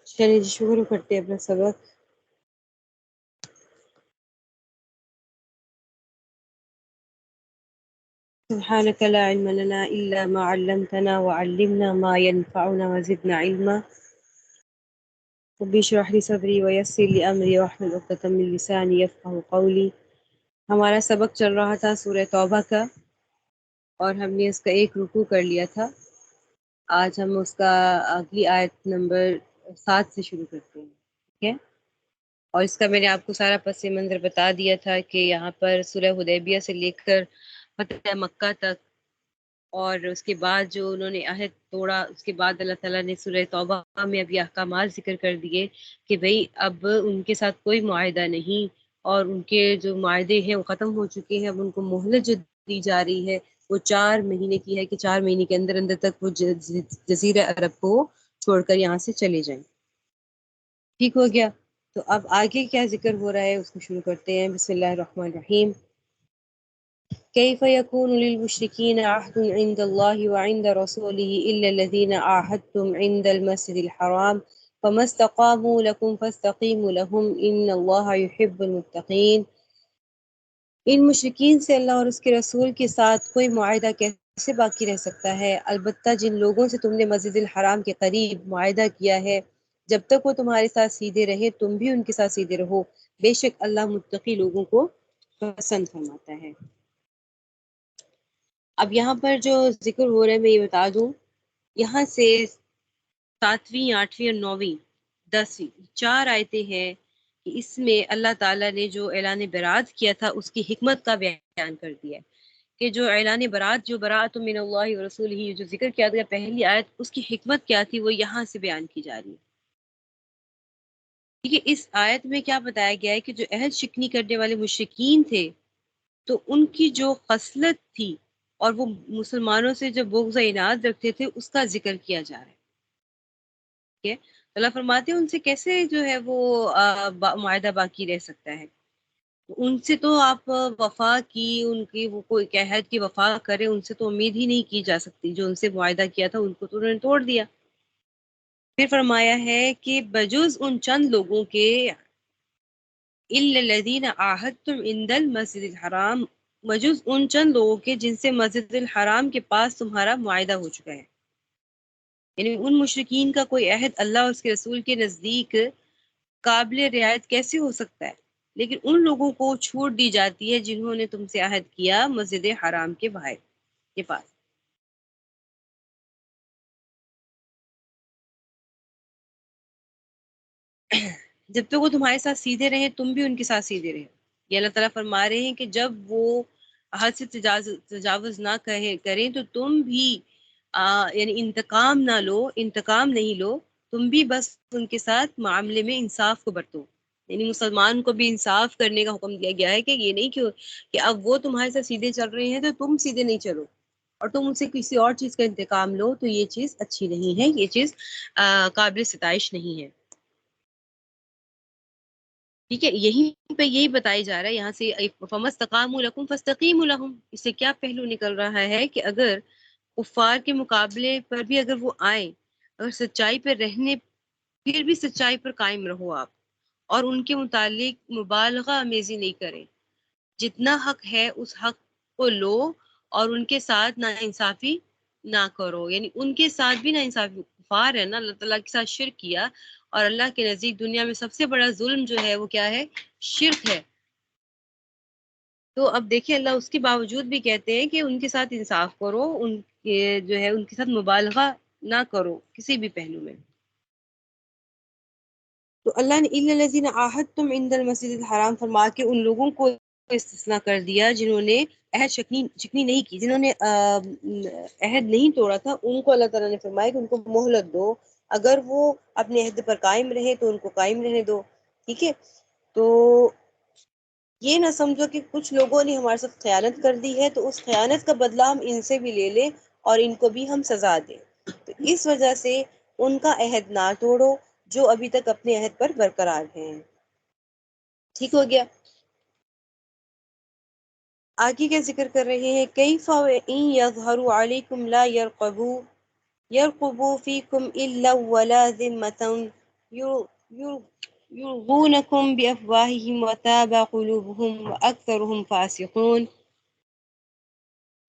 چلیے جی شروع کرتے ہیں اپنا سبق. سبحانك لا علم لنا إلا ما علمتنا وعلمنا ما ينفعنا وزدنا علما. رب اشرح لي صدري ويسر لي أمري واحلل عقدة من لساني يفقهوا قولي. ہمارا سبق چل رہا تھا سورہ توبہ کا اور ہم نے اس کا ایک رکوع کر لیا تھا. آج ہم اس کا اگلی آیت نمبر 7 سے شروع کرتے ہیں. ٹھیک ہے. اور اس کا میں نے آپ کو سارا پس منظر بتا دیا تھا کہ یہاں پر صلح حدیبیہ سے لے کر فتح مکہ تک اور اس کے بعد جو انہوں نے عہد توڑا، اس کے بعد اللہ تعالیٰ نے سورہ توبہ میں اب یہ احکامات ذکر کر دیے کہ بھئی اب ان کے ساتھ کوئی معاہدہ نہیں اور ان کے جو معاہدے ہیں وہ ختم ہو چکے ہیں. اب ان کو مہلت جو دی جا رہی ہے وہ 4 مہینے کی ہے کہ 4 مہینے کے اندر اندر تک وہ جزیرہ عرب کو چھوڑ کر یہاں سے چلے جائیں. ٹھیک ہو گیا. تو اب آگے کیا ذکر ہو رہا ہے اس کو شروع کرتے ہیں. بسم اللہ الرحمن الرحیم. كيف يكون للمشركين عهد عند الله وعند رسوله إلا الذين عاهدتم عند المسجد الحرام فما استقاموا لكم فاستقيموا لهم إن الله يحب المتقين. ان مشرکین سے اللہ اور اس کے رسول کے ساتھ کوئی معاہدہ کیسے باقی رہ سکتا ہے؟ البتہ جن لوگوں سے تم نے مسجد الحرام کے قریب معاہدہ کیا ہے جب تک وہ تمہارے ساتھ سیدھے رہے تم بھی ان کے ساتھ سیدھے رہو. بے شک اللہ متقی لوگوں کو پسند فرماتا ہے. اب یہاں پر جو ذکر ہو رہا ہے میں یہ بتا دوں، یہاں سے 7ویں 8ویں اور 9ویں 10ویں 4 آیتیں ہیں کہ اس میں اللہ تعالیٰ نے جو اعلان برات کیا تھا اس کی حکمت کا بیان کر دیا ہے کہ جو اعلان برات، جو برات من اللہ و رسولہ جو ذکر کیا گیا پہلی آیت، اس کی حکمت کیا تھی وہ یہاں سے بیان کی جا رہی ہے. ٹھیک ہے. اس آیت میں کیا بتایا گیا ہے کہ جو عہد شکنی کرنے والے مشرکین تھے تو ان کی جو خصلت تھی اور وہ مسلمانوں سے جو بغض و عناد رکھتے تھے اس کا ذکر کیا جا رہا ہے. ٹھیک ہے. اللہ فرماتے ہیں ان سے کیسے جو ہے وہ معاہدہ باقی رہ سکتا ہے. ان سے تو آپ وفا کی، ان کی وہ کوئی عہد کی وفا کرے، ان سے تو امید ہی نہیں کی جا سکتی. جو ان سے معاہدہ کیا تھا ان کو تو انہوں نے توڑ دیا. پھر فرمایا ہے کہ بجز ان چند لوگوں کے الا الذین عاہدتم عند المسجد الحرام، بجز ان چند لوگوں کے جن سے مسجد الحرام کے پاس تمہارا معاہدہ ہو چکا ہے. یعنی ان مشرکین کا کوئی عہد اللہ اور اس کے رسول کے نزدیک قابل رعایت کیسے ہو سکتا ہے؟ لیکن ان لوگوں کو چھوٹ دی جاتی ہے جنہوں نے تم سے عہد کیا مسجد حرام کے باہر کے پاس. جب تک وہ تمہارے ساتھ سیدھے رہے تم بھی ان کے ساتھ سیدھے رہے. یہ اللہ تعالیٰ فرما رہے ہیں کہ جب وہ حد سے تجاوز نہ کریں تو تم بھی یعنی انتقام نہ لو، انتقام نہیں لو، تم بھی بس ان کے ساتھ معاملے میں انصاف کو برتو. یعنی مسلمان کو بھی انصاف کرنے کا حکم دیا گیا ہے کہ یہ نہیں کہ اب وہ تمہارے ساتھ سیدھے چل رہے ہیں تو تم سیدھے نہیں چلو اور تم ان سے کسی اور چیز کا انتقام لو، تو یہ چیز اچھی نہیں ہے، یہ چیز قابل ستائش نہیں ہے. ٹھیک ہے. یہیں پہ یہی بتائی جا رہا ہے یہاں سے فَمَسْتَقَامُوا لَكُمْ فَاسْتَقِیمُوا لَهُمْ. اس سے کیا پہلو نکل رہا ہے کہ اگر کفار کے مقابلے پر بھی اگر وہ آئیں، اگر سچائی پر رہنے پھر بھی سچائی پر قائم رہو آپ، اور ان کے متعلق مبالغہ آمیزی نہیں کریں. جتنا حق ہے اس حق کو لو اور ان کے ساتھ نا انصافی نہ کرو. یعنی ان کے ساتھ بھی نا انصافی، کفار ہے نا، اللہ تعالیٰ کے ساتھ شرک کیا، اور اللہ کے نزدیک دنیا میں سب سے بڑا ظلم جو ہے وہ کیا ہے؟ شرک ہے. تو اب دیکھیں اللہ اس کے باوجود بھی کہتے ہیں کہ ان کے ساتھ انصاف کرو، ان کے جو ہے ان کے ساتھ مبالغہ نہ کرو کسی بھی پہلو میں. تو اللہ نے اِلَّا الَّذِينَ عَاهَدتُّمْ عِندَ الْمَسْجِدِ الْحَرَامِ فرما کے ان لوگوں کو استثناء کر دیا جنہوں نے عہد شکنی نہیں کی، جنہوں نے عہد نہیں توڑا تھا، ان کو اللہ تعالیٰ نے فرمایا کہ ان کو مہلت دو. اگر وہ اپنے عہد پر قائم رہے تو ان کو قائم رہنے دو. ٹھیک ہے. تو یہ نہ سمجھو کہ کچھ لوگوں نے ہمارے ساتھ خیانت کر دی ہے تو اس خیانت کا بدلہ ہم ان سے بھی لے لیں اور ان کو بھی ہم سزا دیں. تو اس وجہ سے ان کا عہد نہ توڑو جو ابھی تک اپنے عہد پر برقرار ہیں. ٹھیک ہو گیا. آگے کیا ذکر کر رہے ہیں؟ کیف ان یظہروا علیکم لا یرقبوا فیکم الا ولا ذمۃ يرضونكم بأفواههم وتابى قلوبهم وأكثرهم فاسقون۔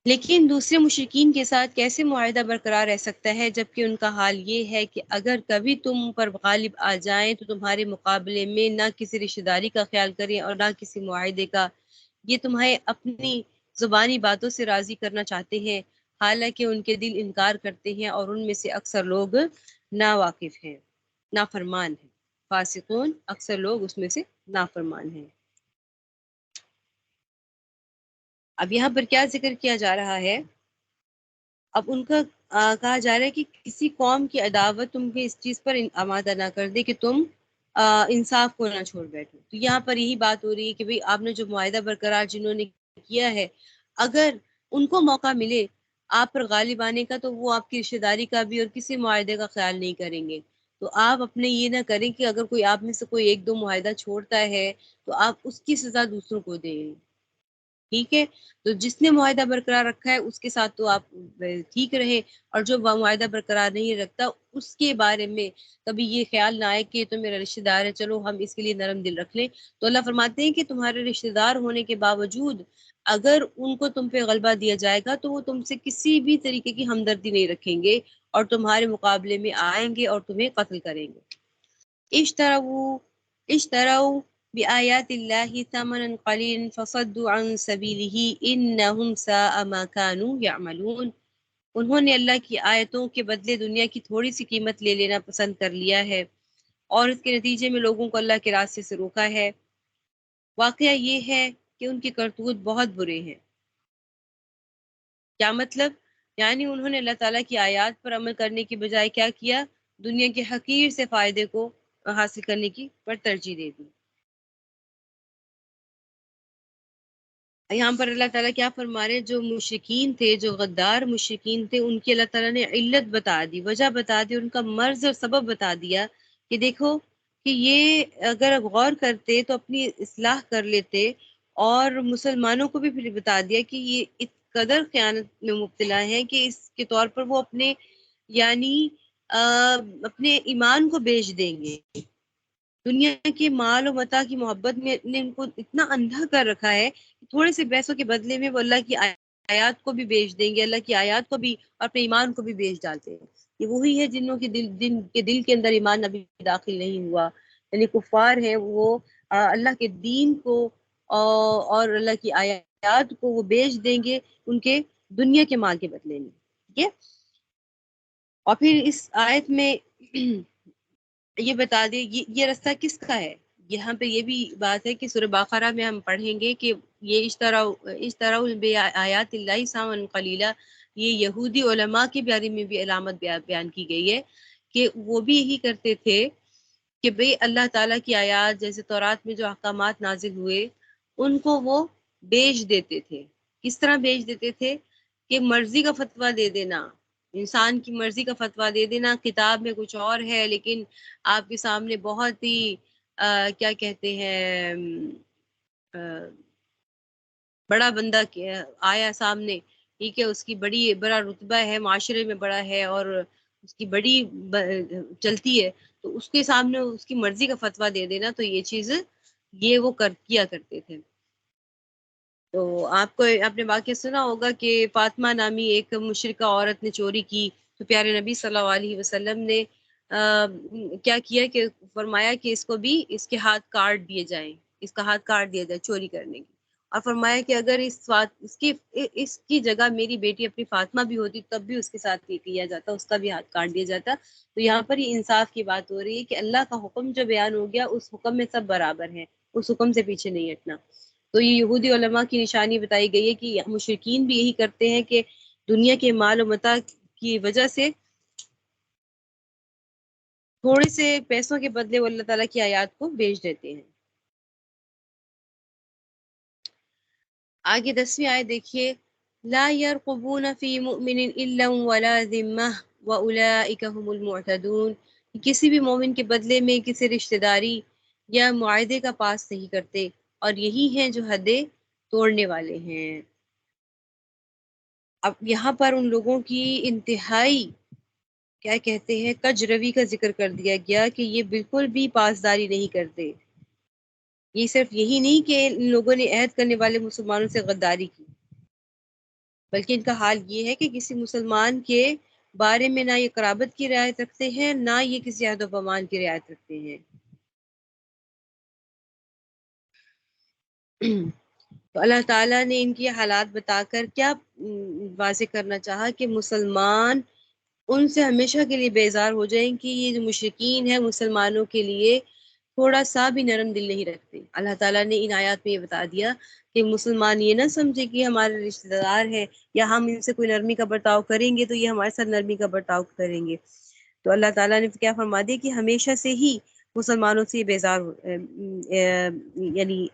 لیکن دوسرے مشرکین کے ساتھ کیسے معاہدہ برقرار رہ سکتا ہے جبکہ ان کا حال یہ ہے کہ اگر کبھی تم پر غالب آ جائیں تو تمہارے مقابلے میں نہ کسی رشتہ داری کا خیال کریں اور نہ کسی معاہدے کا۔ یہ تمہیں اپنی زبانی باتوں سے راضی کرنا چاہتے ہیں، حالانکہ ان کے دل انکار کرتے ہیں اور ان میں سے اکثر لوگ ناواقف ہیں، نافرمان ہیں۔ فاسقون، اکثر لوگ اس میں سے نافرمان ہیں۔ اب یہاں پر کیا ذکر کیا جا رہا ہے؟ اب ان کا کہا جا رہا ہے کہ کسی قوم کی عداوت تم کو اس چیز پر آمادہ نہ کر دے کہ تم انصاف کو نہ چھوڑ بیٹھو۔ تو یہاں پر یہی بات ہو رہی ہے کہ بھئی آپ نے جو معاہدہ برقرار جنہوں نے کیا ہے، اگر ان کو موقع ملے آپ پر غالب آنے کا تو وہ آپ کی رشتہ داری کا بھی اور کسی معاہدے کا خیال نہیں کریں گے۔ تو آپ اپنے یہ نہ کریں کہ اگر کوئی آپ میں سے کوئی ایک دو معاہدہ چھوڑتا ہے تو آپ اس کی سزا دوسروں کو دیں۔ ٹھیک ہے، تو جس نے معاہدہ برقرار رکھا ہے اس کے ساتھ تو آپ ٹھیک رہے، اور جو معاہدہ برقرار نہیں رکھتا اس کے بارے میں کبھی یہ خیال نہ آئے کہ یہ تو میرا رشتہ دار ہے، چلو ہم اس کے لیے نرم دل رکھ لیں۔ تو اللہ فرماتے ہیں کہ تمہارے رشتہ دار ہونے کے باوجود اگر ان کو تم پہ غلبہ دیا جائے گا تو وہ تم سے کسی بھی طریقے کی ہمدردی نہیں رکھیں گے اور تمہارے مقابلے میں آئیں گے اور تمہیں قتل کریں گے۔ اشتروا بآیات اللہ ثمنا قلیلا فصدوا عن سبیلہ انہم ساء ما كانوا یعملون۔ انہوں نے اللہ کی آیتوں کے بدلے دنیا کی تھوڑی سی قیمت لے لینا پسند کر لیا ہے اور اس کے نتیجے میں لوگوں کو اللہ کے راستے سے روکا ہے۔ واقعہ یہ ہے کہ ان کے کرتوت بہت برے ہیں۔ کیا مطلب؟ یعنی انہوں نے اللہ تعالیٰ کی آیات پر عمل کرنے کی بجائے کیا کیا؟ دنیا کے حقیر سے فائدے کو حاصل کرنے کی پر ترجیح دے دی۔ یہاں پر اللہ تعالیٰ کیا فرما رہے؟ جو مشرکین تھے، جو غدار مشرکین تھے، ان کی اللہ تعالیٰ نے علت بتا دی، وجہ بتا دی، ان کا مرض اور سبب بتا دیا کہ دیکھو کہ یہ اگر غور کرتے تو اپنی اصلاح کر لیتے، اور مسلمانوں کو بھی پھر بتا دیا کہ یہ اس قدر خیانت میں مبتلا ہے کہ اس کے طور پر وہ اپنے یعنی اپنے ایمان کو بیچ دیں گے۔ دنیا کے مال و متاع کی محبت میں نے ان کو اتنا اندھا کر رکھا ہے کہ تھوڑے سے پیسوں کے بدلے میں وہ اللہ کی آیات کو بھی بیچ دیں گے، اللہ کی آیات کو بھی اور اپنے ایمان کو بھی بیچ ڈالتے ہیں۔ یہ وہی ہے جنوں کے دل کے اندر ایمان ابھی داخل نہیں ہوا، یعنی کفار ہیں وہ اللہ کے دین کو اور اللہ کی آیات کو وہ بیچ دیں گے ان کے دنیا کے مال کے بدلے میں۔ ٹھیک ہے، اور پھر اس آیت میں یہ بتا دیں یہ رستہ کس کا ہے۔ یہاں پہ یہ بھی بات ہے کہ سورہ بقرہ میں ہم پڑھیں گے کہ یہ اشتراء بآیات اللہ ثمنا قلیلا، یہ یہودی علماء کے بارے میں بھی علامت بیان کی گئی ہے کہ وہ بھی یہی کرتے تھے کہ بھئی اللہ تعالیٰ کی آیات جیسے تورات میں جو احکامات نازل ہوئے ان کو وہ بیچ دیتے تھے۔ کس طرح بیچ دیتے تھے؟ کہ مرضی کا فتویٰ دے دینا، انسان کی مرضی کا فتویٰ دے دینا، کتاب میں کچھ اور ہے لیکن آپ کے سامنے بہت ہی کیا کہتے ہیں بڑا بندہ آیا سامنے، ٹھیک ہے، اس کی بڑا رتبہ ہے، معاشرے میں بڑا ہے اور اس کی بڑی چلتی ہے، تو اس کے سامنے اس کی مرضی کا فتویٰ دے دینا، تو یہ چیز یہ وہ کیا کرتے تھے۔ تو آپ نے واقعہ سنا ہوگا کہ فاطمہ نامی ایک مشرکہ عورت نے چوری کی، تو پیارے نبی صلی اللہ علیہ وسلم نے کیا کیا کہ فرمایا کہ اس کو بھی اس کے ہاتھ کاٹ دیے جائیں، اس کا ہاتھ کاٹ دیا جائے چوری کرنے کی، اور فرمایا کہ اگر اس کی جگہ میری بیٹی اپنی فاطمہ بھی ہوتی تب بھی اس کے ساتھ یہ کیا جاتا، اس کا بھی ہاتھ کاٹ دیا جاتا۔ تو یہاں پر یہ انصاف کی بات ہو رہی ہے کہ اللہ کا حکم جو بیان ہو گیا اس حکم میں سب برابر ہیں، اس حکم سے پیچھے نہیں ہٹنا۔ تو یہ یہودی علماء کی نشانی بتائی گئی ہے کہ مشرکین بھی یہی کرتے ہیں کہ دنیا کے مال و متاع کی وجہ سے تھوڑے سے پیسوں کے بدلے وہ اللہ تعالیٰ کی آیات کو بیچ دیتے ہیں۔ آگے 10ویں آیت دیکھیے، لا يرقبون في مؤمن الا ولا ذمہ واولئک هم المعتدون۔ کسی بھی مومن کے بدلے میں کسی رشتہ داری یا معاہدے کا پاس نہیں کرتے اور یہی ہیں جو حدیں توڑنے والے ہیں۔ اب یہاں پر ان لوگوں کی انتہائی کیا کہتے ہیں کج روی کا ذکر کر دیا گیا کہ یہ بالکل بھی پاسداری نہیں کرتے. یہ صرف یہی نہیں کہ ان لوگوں نے عہد کرنے والے مسلمانوں سے غداری کی، بلکہ ان کا حال یہ ہے کہ کسی مسلمان کے بارے میں نہ یہ قرابت کی رعایت رکھتے ہیں، نہ یہ کسی عہد و پیمان کی رعایت رکھتے ہیں. تو اللہ تعالیٰ نے ان کی حالات بتا کر کیا واضح کرنا چاہا کہ مسلمان ان سے ہمیشہ کے لیے بیزار ہو جائیں کہ یہ جو مشرکین ہیں مسلمانوں کے لیے تھوڑا سا بھی نرم دل نہیں رکھتے. اللہ تعالیٰ نے ان آیات میں یہ بتا دیا کہ مسلمان یہ نہ سمجھے کہ ہمارے رشتہ دار ہیں یا ہم ان سے کوئی نرمی کا برتاؤ کریں گے تو یہ ہمارے ساتھ نرمی کا برتاؤ کریں گے. تو اللہ تعالیٰ نے کیا فرما دیا کہ ہمیشہ سے ہی مسلمانوں سے بیزار یعنی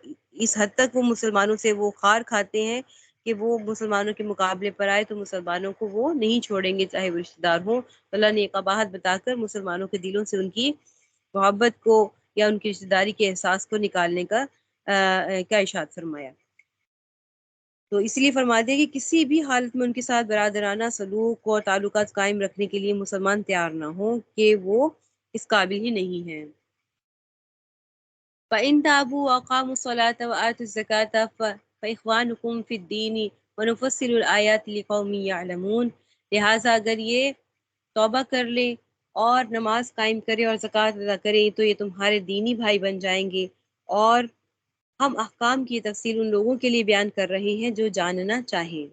اس حد تک وہ مسلمانوں سے وہ خار کھاتے ہیں کہ وہ مسلمانوں کے مقابلے پر آئے تو مسلمانوں کو وہ نہیں چھوڑیں گے چاہے وہ رشتہ دار ہوں. اللہ نے ایک قباحت بتا کر مسلمانوں کے دلوں سے ان کی محبت کو یا ان کی رشتہ داری کے احساس کو نکالنے کا ارشاد فرمایا. تو اس لیے فرما دیا کہ کسی بھی حالت میں ان کے ساتھ برادرانہ سلوک اور تعلقات قائم رکھنے کے لیے مسلمان تیار نہ ہوں کہ وہ اس قابل ہی نہیں ہیں. فَإِن تَابُوا وَأَقَامُوا الصَّلَاةَ وَآتُوا الزَّكَاةَ فَإِخْوَانُكُمْ فِي الدِّينِ وَنُفَصِّلُ الْآيَاتِ لِقَوْمٍ يَعْلَمُونَ. لہٰذا اگر یہ توبہ کر لے اور نماز قائم کرے اور زکوٰۃ ادا کرے تو یہ تمہارے دینی بھائی بن جائیں گے، اور ہم احکام کی تفصیل ان لوگوں کے لیے بیان کر رہے ہیں جو جاننا چاہیں.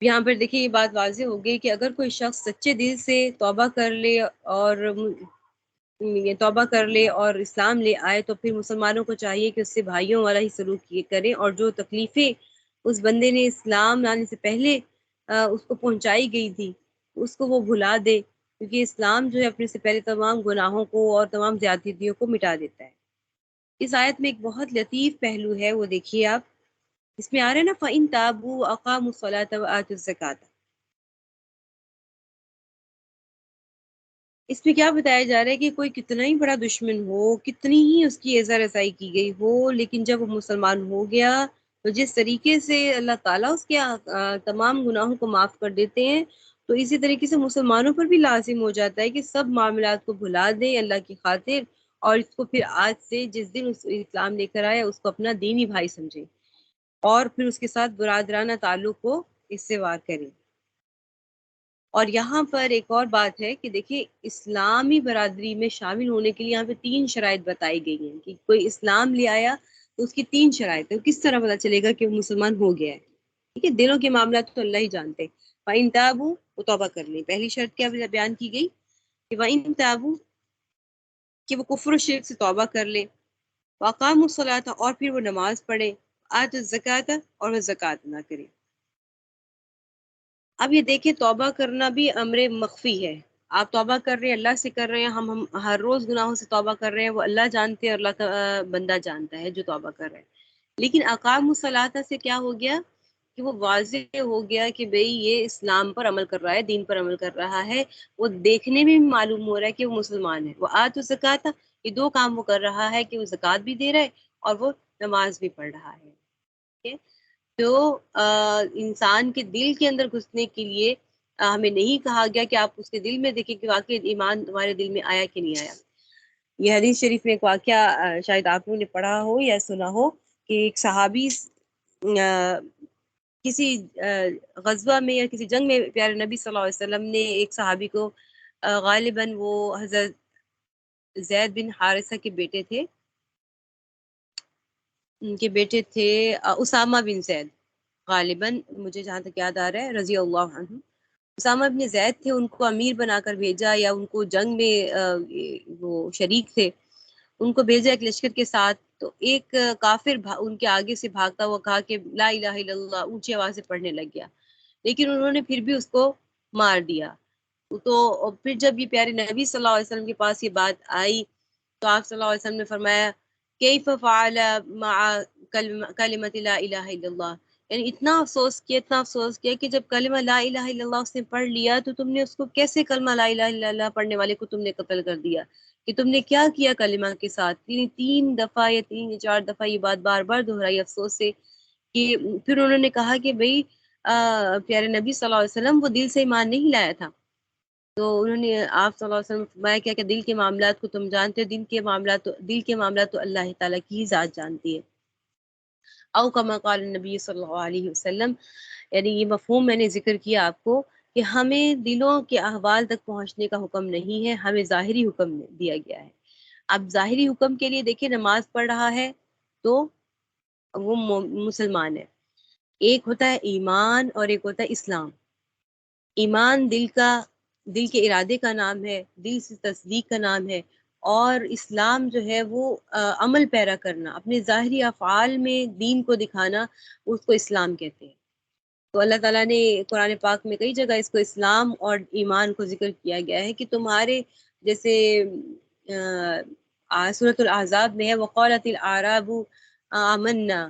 یہاں پر دیکھیں یہ بات واضح ہو گئی کہ اگر کوئی شخص سچے دل سے توبہ کر لے اور اسلام لے آئے تو پھر مسلمانوں کو چاہیے کہ اس سے بھائیوں والا ہی سلوک کریں، اور جو تکلیفیں اس بندے نے اسلام لانے سے پہلے اس کو پہنچائی گئی تھی اس کو وہ بھلا دے، کیونکہ اسلام جو ہے اپنے سے پہلے تمام گناہوں کو اور تمام زیادتیوں کو مٹا دیتا ہے. اس آیت میں ایک بہت لطیف پہلو ہے، وہ دیکھیے آپ، اس میں آ رہا ہے نا فَإِن تَابُوا وَأَقَامُوا الصَّلَاةَ وَآتُوا الزَّكَاةَ. اس میں کیا بتایا جا رہا ہے کہ کوئی کتنا ہی بڑا دشمن ہو، کتنی ہی اس کی ایذا رسائی کی گئی ہو، لیکن جب وہ مسلمان ہو گیا تو جس طریقے سے اللہ تعالیٰ اس کے تمام گناہوں کو معاف کر دیتے ہیں، تو اسی طریقے سے مسلمانوں پر بھی لازم ہو جاتا ہے کہ سب معاملات کو بھلا دیں اللہ کی خاطر، اور اس کو پھر آج سے جس دن اسلام لے کر آیا اس کو اپنا دینی بھائی سمجھیں اور پھر اس کے ساتھ برادرانہ تعلق کو استوار کریں. اور یہاں پر ایک اور بات ہے کہ دیکھیے اسلامی برادری میں شامل ہونے کے لیے یہاں پہ 3 شرائط بتائی گئی ہیں کہ کوئی اسلام لے آیا تو اس کی 3 شرائط ہے. کس طرح پتہ چلے گا کہ وہ مسلمان ہو گیا ہے؟ ٹھیک ہے، دلوں کے معاملات تو اللہ ہی جانتے ہیں. فَإِن تَابُوا، وہ توبہ کر لیں. پہلی شرط کیا بیان کی گئی کہ وَإِن تَابُوا، کہ وہ کفر و شرک سے توبہ کر لیں. وَأَقَامُوا الصَّلَاةَ، اور پھر وہ نماز پڑھیں. آتوا الزَّکَاةَ، اور وہ زکوٰۃ ادا کریں. اب یہ دیکھیں توبہ کرنا بھی امر مخفی ہے. آپ توبہ کر رہے ہیں، اللہ سے کر رہے ہیں، ہم ہر روز گناہوں سے توبہ کر رہے ہیں، وہ اللہ جانتے ہیں اور اللہ کا بندہ جانتا ہے جو توبہ کر رہے ہیں. لیکن اقام الصلاۃ سے کیا ہو گیا کہ وہ واضح ہو گیا کہ بھئی یہ اسلام پر عمل کر رہا ہے، دین پر عمل کر رہا ہے، وہ دیکھنے میں بھی معلوم ہو رہا ہے کہ وہ مسلمان ہے. وہ آت الزکاۃ، یہ 2 کام وہ کر رہا ہے کہ وہ زکوٰۃ بھی دے رہا ہے اور وہ نماز بھی پڑھ رہا ہے. ٹھیک ہے، تو انسان کے دل کے اندر گھسنے کے لیے ہمیں نہیں کہا گیا کہ آپ اس کے دل میں دیکھیں کہ واقعی ایمان تمہارے دل میں آیا کہ نہیں آیا. یہ حدیث شریف میں ایک واقعہ شاید آپ لوگوں نے پڑھا ہو یا سنا ہو کہ ایک صحابی کسی غزوہ میں یا کسی جنگ میں پیارے نبی صلی اللہ علیہ وسلم نے ایک صحابی کو غالباً وہ حضرت زید بن حارثہ کے بیٹے تھے، ان کے بیٹے تھے اسامہ بن زید، غالباً مجھے جہاں تک یاد آ رہا ہے رضی اللہ عنہ. اسامہ بن زید تھے، ان کو امیر بنا کر بھیجا یا ان کو جنگ میں وہ شریک تھے، ان کو بھیجا ایک لشکر کے ساتھ. تو ایک کافر ان کے آگے سے بھاگتا ہوا کہا کہ لا الہ الا اللہ، اونچی آواز سے پڑھنے لگ گیا، لیکن انہوں نے پھر بھی اس کو مار دیا. تو پھر جب یہ پیارے نبی صلی اللہ علیہ وسلم کے پاس یہ بات آئی تو آپ صلی اللہ علیہ وسلم نے فرمایا کیف فعل مع کلمۃ لا الہ الا اللہ، یعنی اتنا افسوس کیا کہ جب کلمہ لا الہ الا اللہ اس نے پڑھ لیا تو تم نے اس کو کیسے کلمہ لا الہ الا اللہ پڑھنے والے کو تم نے قتل کر دیا، کہ تم نے کیا کیا کلمہ کے ساتھ. 3 دفعہ یا 3 یا 4 دفعہ یہ بات بار بار دہرائی افسوس سے. کہ پھر انہوں نے کہا کہ بھئی پیارے نبی صلی اللہ علیہ وسلم وہ دل سے ایمان نہیں لایا تھا. تو انہوں نے آپ صلی اللہ علیہ وسلم فرمایا کہ دل کے معاملات کو تم جانتے ہو، دل کے معاملات تو اللہ تعالیٰ کی ہی ذات جانتی ہے. او کما قال نبی صلی اللہ علیہ وسلم، یعنی یہ مفہوم میں نے ذکر کیا آپ کو کہ ہمیں دلوں کے احوال تک پہنچنے کا حکم نہیں ہے، ہمیں ظاہری حکم دیا گیا ہے. اب ظاہری حکم کے لیے دیکھیں، نماز پڑھ رہا ہے تو وہ مسلمان ہے. ایک ہوتا ہے ایمان اور ایک ہوتا ہے اسلام. ایمان دل کے ارادے کا نام ہے، دل سے تصدیق کا نام ہے، اور اسلام جو ہے وہ عمل پیرا کرنا، اپنے ظاہری افعال میں دین کو دکھانا، اس کو اسلام کہتے ہیں. تو اللہ تعالیٰ نے قرآن پاک میں کئی جگہ اس کو اسلام اور ایمان کو ذکر کیا گیا ہے کہ تمہارے جیسے سورۃ الاحزاب میں ہے وقالت الاعراب آمنا،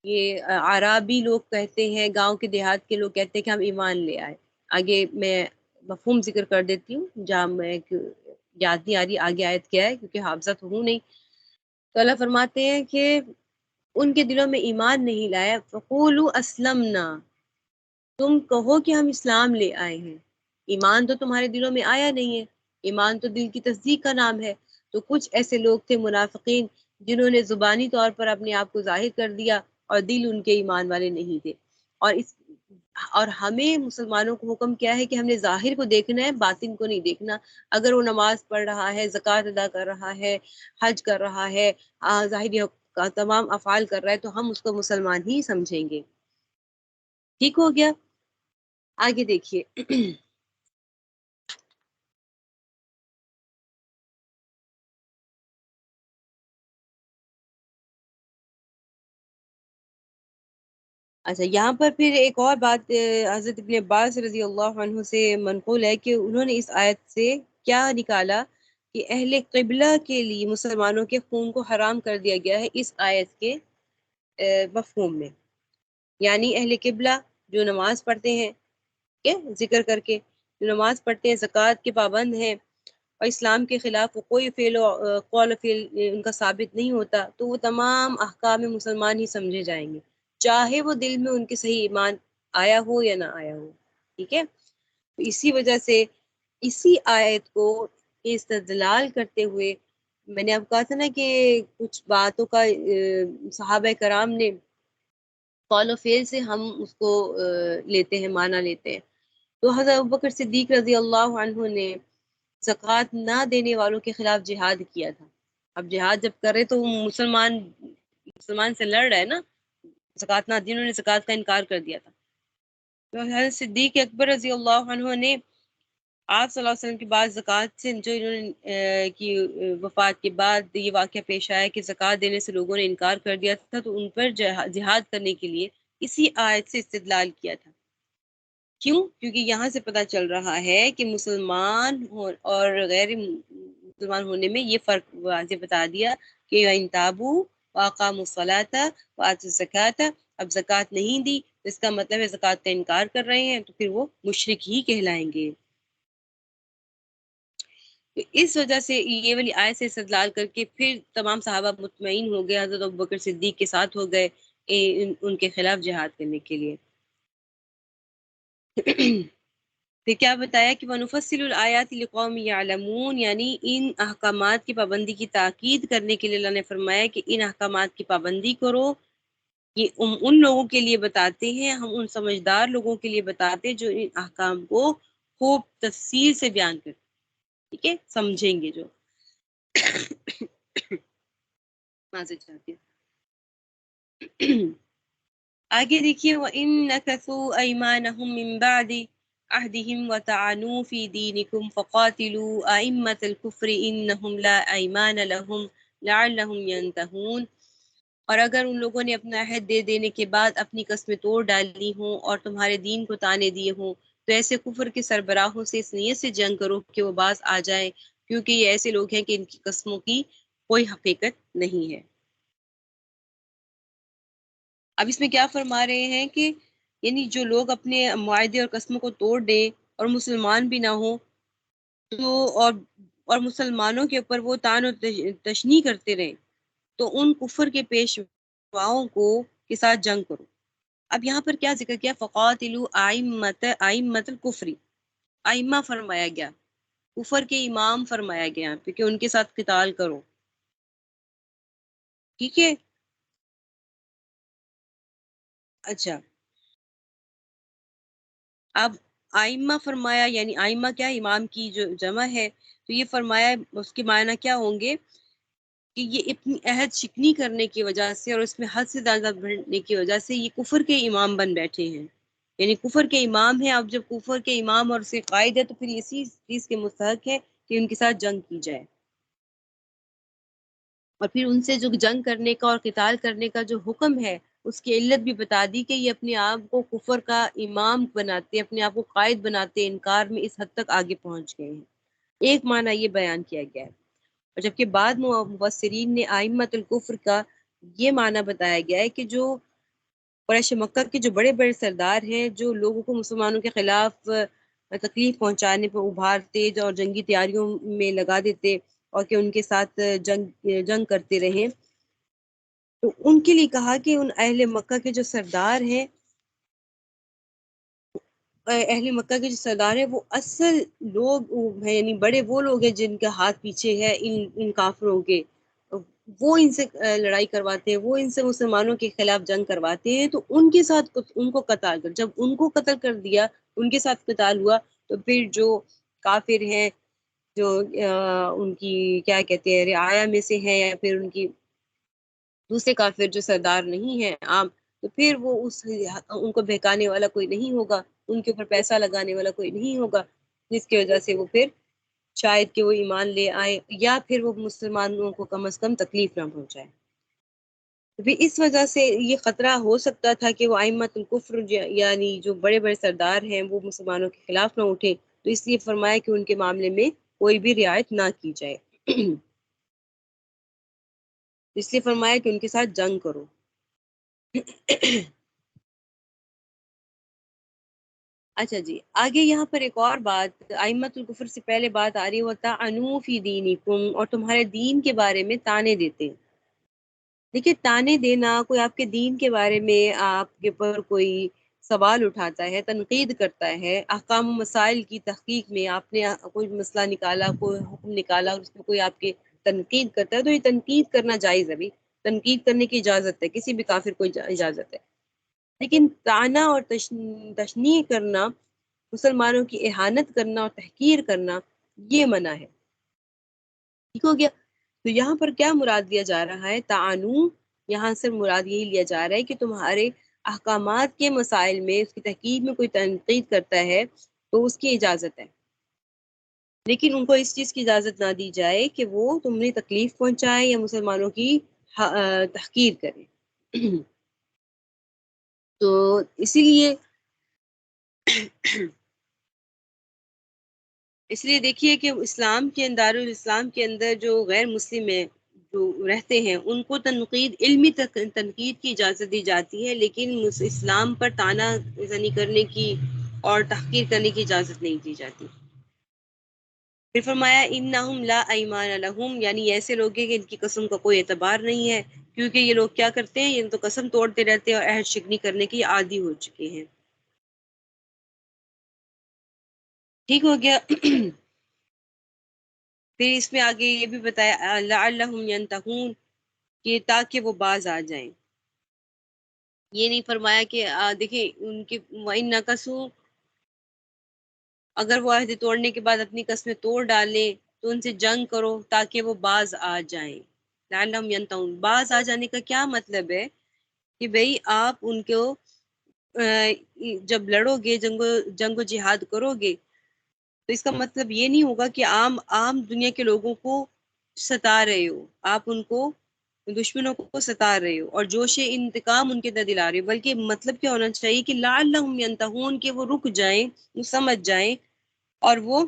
یہ عرابی لوگ کہتے ہیں، گاؤں کے دیہات کے لوگ کہتے ہیں کہ ہم ایمان لے آئے. آگے میں مفہوم ذکر کر دیتی ہوں، جہاں میں یاد نہیں آ رہی آگے آیت کیا ہے کیونکہ حافظہ تو ہوں نہیں. تو اللہ فرماتے ہیں کہ ان کے دلوں میں ایمان نہیں لایا. فقولوا اسلمنا، تم کہو کہ ہم اسلام لے آئے ہیں. ایمان تو تمہارے دلوں میں آیا نہیں ہے، ایمان تو دل کی تصدیق کا نام ہے. تو کچھ ایسے لوگ تھے منافقین جنہوں نے زبانی طور پر اپنے آپ کو ظاہر کر دیا اور دل ان کے ایمان والے نہیں تھے. اور ہمیں مسلمانوں کو حکم کیا ہے کہ ہم نے ظاہر کو دیکھنا ہے، باطن کو نہیں دیکھنا. اگر وہ نماز پڑھ رہا ہے، زکوٰۃ ادا کر رہا ہے، حج کر رہا ہے، ظاہری کا تمام افعال کر رہا ہے، تو ہم اس کو مسلمان ہی سمجھیں گے. ٹھیک ہو گیا؟ آگے دیکھیے. اچھا، یہاں پر پھر ایک اور بات حضرت ابن عباس رضی اللہ عنہ سے منقول ہے کہ انہوں نے اس آیت سے کیا نکالا کہ اہل قبلہ کے لیے مسلمانوں کے خون کو حرام کر دیا گیا ہے اس آیت کے مفہوم میں. یعنی اہل قبلہ جو نماز پڑھتے ہیں، ذکر کر کے جو نماز پڑھتے ہیں، زکوٰۃ کے پابند ہیں، اور اسلام کے خلاف کوئی فعل و قول و فعل ان کا ثابت نہیں ہوتا، تو وہ تمام احکام مسلمان ہی سمجھے جائیں گے، چاہے وہ دل میں ان کے صحیح ایمان آیا ہو یا نہ آیا ہو. ٹھیک ہے؟ اسی وجہ سے اسی آیت کو استدلال کرتے ہوئے میں نے اب کہا تھا نا کہ کچھ باتوں کا صحابہ کرام نے قول و فعل سے ہم اس کو لیتے ہیں، معنی لیتے ہیں. تو حضرت ابوبکر صدیق رضی اللہ عنہ نے زکوٰۃ نہ دینے والوں کے خلاف جہاد کیا تھا. اب جہاد جب کرے تو وہ مسلمان سے لڑ رہا ہے نا، زکوٰۃ نہ دی، انہوں نے زکوٰۃ کا انکار کر دیا تھا. تو حضرت صدیق اکبر رضی اللہ عنہ نے آپ صلی اللہ علیہ وسلم کے بعد زکوٰۃ سے جو انہوں نے کی وفات کے بعد یہ واقعہ پیش آیا کہ زکوٰۃ دینے سے لوگوں نے انکار کر دیا تھا، تو ان پر جہاد کرنے کے لیے اسی آیت سے استدلال کیا تھا. کیوں؟ کیونکہ یہاں سے پتہ چل رہا ہے کہ مسلمان اور غیر مسلمان ہونے میں یہ فرق واضح بتا دیا کہ ان تابو واقاموا الصلاۃ وآتوا الزکاۃ. اب زکوٰۃ نہیں دی تو اس کا مطلب ہے زکوٰۃ کا انکار کر رہے ہیں، تو پھر وہ مشرک ہی کہلائیں گے. تو اس وجہ سے یہ والی آیت سے استدلال کر کے پھر تمام صحابہ مطمئن ہو گئے، حضرت ابوبکر صدیق کے ساتھ ہو گئے ان کے خلاف جہاد کرنے کے لیے. پھر کیا بتایا کہ وَنُفَصِّلُ الْآيَاتِ لِقَوْمٍ يَعْلَمُونَ، یعنی ان احکامات کی پابندی کی تاکید کرنے کے لیے اللہ نے فرمایا کہ ان احکامات کی پابندی کرو. یہ ان لوگوں کے لیے بتاتے ہیں، ہم ان سمجھدار لوگوں کے لیے بتاتے ہیں جو ان احکام کو خوب تفصیل سے بیان کرتے. ٹھیک ہے، سمجھیں گے جو. آگے دیکھیے وَإِن نَكَثُوا أَيْمَانَهُم مِّن بَعْدِ عَهْدِهِمْ وَطَعَنُوا فِي دِينِكُمْ فَقَاتِلُوا أَئِمَّةَ الْكُفْرِ إِنَّهُمْ لَا أَيْمَانَ لَهُمْ لَعَلَّهُمْ يَنْتَهُونَ. اور اگر ان لوگوں نے اپنا عہد دے دینے کے بعد اپنی قسمیں توڑ ڈالی ہوں اور تمہارے دین کو تانے دیے ہوں، تو ایسے کفر کے سربراہوں سے اس نیت سے جنگ کرو کہ وہ باز آ جائیں، کیونکہ یہ ایسے لوگ ہیں کہ ان کی قسموں کی کوئی حقیقت نہیں ہے. اب اس میں کیا فرما رہے ہیں کہ یعنی جو لوگ اپنے معاہدے اور قسموں کو توڑ دیں اور مسلمان بھی نہ ہوں تو اور مسلمانوں کے اوپر وہ طعن و تشنیع کرتے رہیں، تو ان کفر کے پیشواؤں کے ساتھ جنگ کرو. اب یہاں پر کیا ذکر کیا؟ فقاتلوا ائمۃ الکفر، ائمہ فرمایا گیا، کفر کے امام فرمایا گیا یہاں پہ کہ ان کے ساتھ قتال کرو. ٹھیک ہے. اچھا، اب آئمہ فرمایا یعنی آئمہ کیا؟ امام کی جو جمع ہے. تو یہ فرمایا اس کے معنی کیا ہوں گے کہ یہ اپنی عہد شکنی کرنے کی وجہ سے اور اس میں حد سے زیادہ بڑھنے کی وجہ سے یہ کفر کے امام بن بیٹھے ہیں. یعنی کفر کے امام ہیں. اب جب کفر کے امام اور سے قائد ہے تو پھر اسی چیز کے مستحق ہے کہ ان کے ساتھ جنگ کی جائے. اور پھر ان سے جو جنگ کرنے کا اور قتال کرنے کا جو حکم ہے اس کی علت بھی بتا دی کہ یہ اپنے آپ کو کفر کا امام بناتے، اپنے آپ کو قائد بناتے، انکار میں اس حد تک آگے پہنچ گئے ہیں. ایک معنی یہ بیان کیا گیا ہے. اور جبکہ بعد مفسرین نے ائمۃ الکفر کا یہ معنی بتایا گیا ہے کہ جو قریش مکہ کے جو بڑے بڑے سردار ہیں، جو لوگوں کو مسلمانوں کے خلاف تکلیف پہنچانے پر ابھارتے اور جنگی تیاریوں میں لگا دیتے اور کہ ان کے ساتھ جنگ کرتے رہیں، تو ان کے لیے کہا کہ ان اہل مکہ کے جو سردار ہیں، اہل مکہ کے جو سردار ہیں وہ اصل لوگ ہیں، یعنی بڑے وہ لوگ ہیں جن کا ہاتھ پیچھے ہے ان کافروں کے. وہ ان سے لڑائی کرواتے ہیں، وہ ان سے مسلمانوں کے خلاف جنگ کرواتے ہیں. تو ان کے ساتھ ان کو قتال کر، جب ان کو قتل کر دیا، ان کے ساتھ قتال ہوا، تو پھر جو کافر ہیں، جو ان کی کیا کہتے ہیں رعایا میں سے ہیں یا پھر ان کی دوسرے کافر جو سردار نہیں ہیں عام، تو پھر وہ ان کو بہکانے والا کوئی نہیں ہوگا، ان کے اوپر پیسہ لگانے والا کوئی نہیں ہوگا، جس کی وجہ سے وہ پھر شاید کہ وہ ایمان لے آئے یا پھر وہ مسلمانوں کو کم از کم تکلیف نہ پہنچائے. بھی اس وجہ سے یہ خطرہ ہو سکتا تھا کہ وہ ائمۃ الکفر یعنی جو بڑے بڑے سردار ہیں وہ مسلمانوں کے خلاف نہ اٹھیں. تو اس لیے فرمایا کہ ان کے معاملے میں کوئی بھی رعایت نہ کی جائے. اس لیے فرمایا کہ ان کے ساتھ جنگ کرو. اچھا جی، آگے یہاں پر ایک اور بات ائمۃ الکفر سے پہلے بات آ رہی ہوتا انو فی دینکم، اور تمہارے دین کے بارے میں تانے دیتے. دیکھیے، تانے دینا، کوئی آپ کے دین کے بارے میں آپ کے پر کوئی سوال اٹھاتا ہے، تنقید کرتا ہے، احکام و مسائل کی تحقیق میں آپ نے کوئی مسئلہ نکالا، کوئی حکم نکالا اور اس میں کوئی آپ کے تنقید کرتا ہے، تو یہ تنقید کرنا جائز ہے. بھی تنقید کرنے کی اجازت ہے، کسی بھی کافر کو اجازت ہے. لیکن طعنہ اور تشنیع کرنا، مسلمانوں کی اہانت کرنا اور تحقیر کرنا، یہ منع ہے. ٹھیک ہو گیا؟ تو یہاں پر کیا مراد لیا جا رہا ہے؟ تعانو، یہاں سے مراد یہی لیا جا رہا ہے کہ تمہارے احکامات کے مسائل میں اس کی تحقیق میں کوئی تنقید کرتا ہے تو اس کی اجازت ہے، لیکن ان کو اس چیز کی اجازت نہ دی جائے کہ وہ تمہیں تکلیف پہنچائے یا مسلمانوں کی تحقیر کرے. تو اسی لیے دیکھیے کہ اسلام کے اندر، دارالاسلام کے اندر جو غیر مسلم ہیں جو رہتے ہیں ان کو تنقید، علمی تنقید کی اجازت دی جاتی ہے، لیکن اسلام پر طعنہ زنی کرنے کی اور تحقیر کرنے کی اجازت نہیں دی جاتی. پھر فرمایا انہم لا ایمان لہم، یعنی ایسے لوگ ہیں کہ ان کی قسم کا کوئی اعتبار نہیں ہے، کیونکہ یہ لوگ کیا کرتے ہیں؟ یہ تو قسم توڑتے رہتے ہیں اور عہد شکنی کرنے کی عادی ہو چکے ہیں. ٹھیک ہو گیا؟ پھر اس میں آگے یہ بھی بتایا لعلہم ینتہون، کہ تاکہ وہ باز آ جائیں. یہ نہیں فرمایا کہ دیکھیں ان کے وَإِن نَكَثُوا، اگر وہ عہد توڑنے کے بعد اپنی قسمیں توڑ ڈالیں تو ان سے جنگ کرو تاکہ وہ باز آ جائیں. لعلہم ینتہون، باز آ جانے کا کیا مطلب ہے؟ کہ بھئی آپ ان کو جب لڑو گے، جنگ و جہاد کرو گے، تو اس کا مطلب یہ نہیں ہوگا کہ عام دنیا کے لوگوں کو ستا رہے ہو، آپ ان کو دشمنوں کو ستا رہے ہو اور جوش انتقام ان کے اندر دلا رہے ہو، بلکہ مطلب کیا ہونا چاہیے کہ لعلہم ینتہون، کہ وہ رک جائیں، وہ سمجھ جائیں اور وہ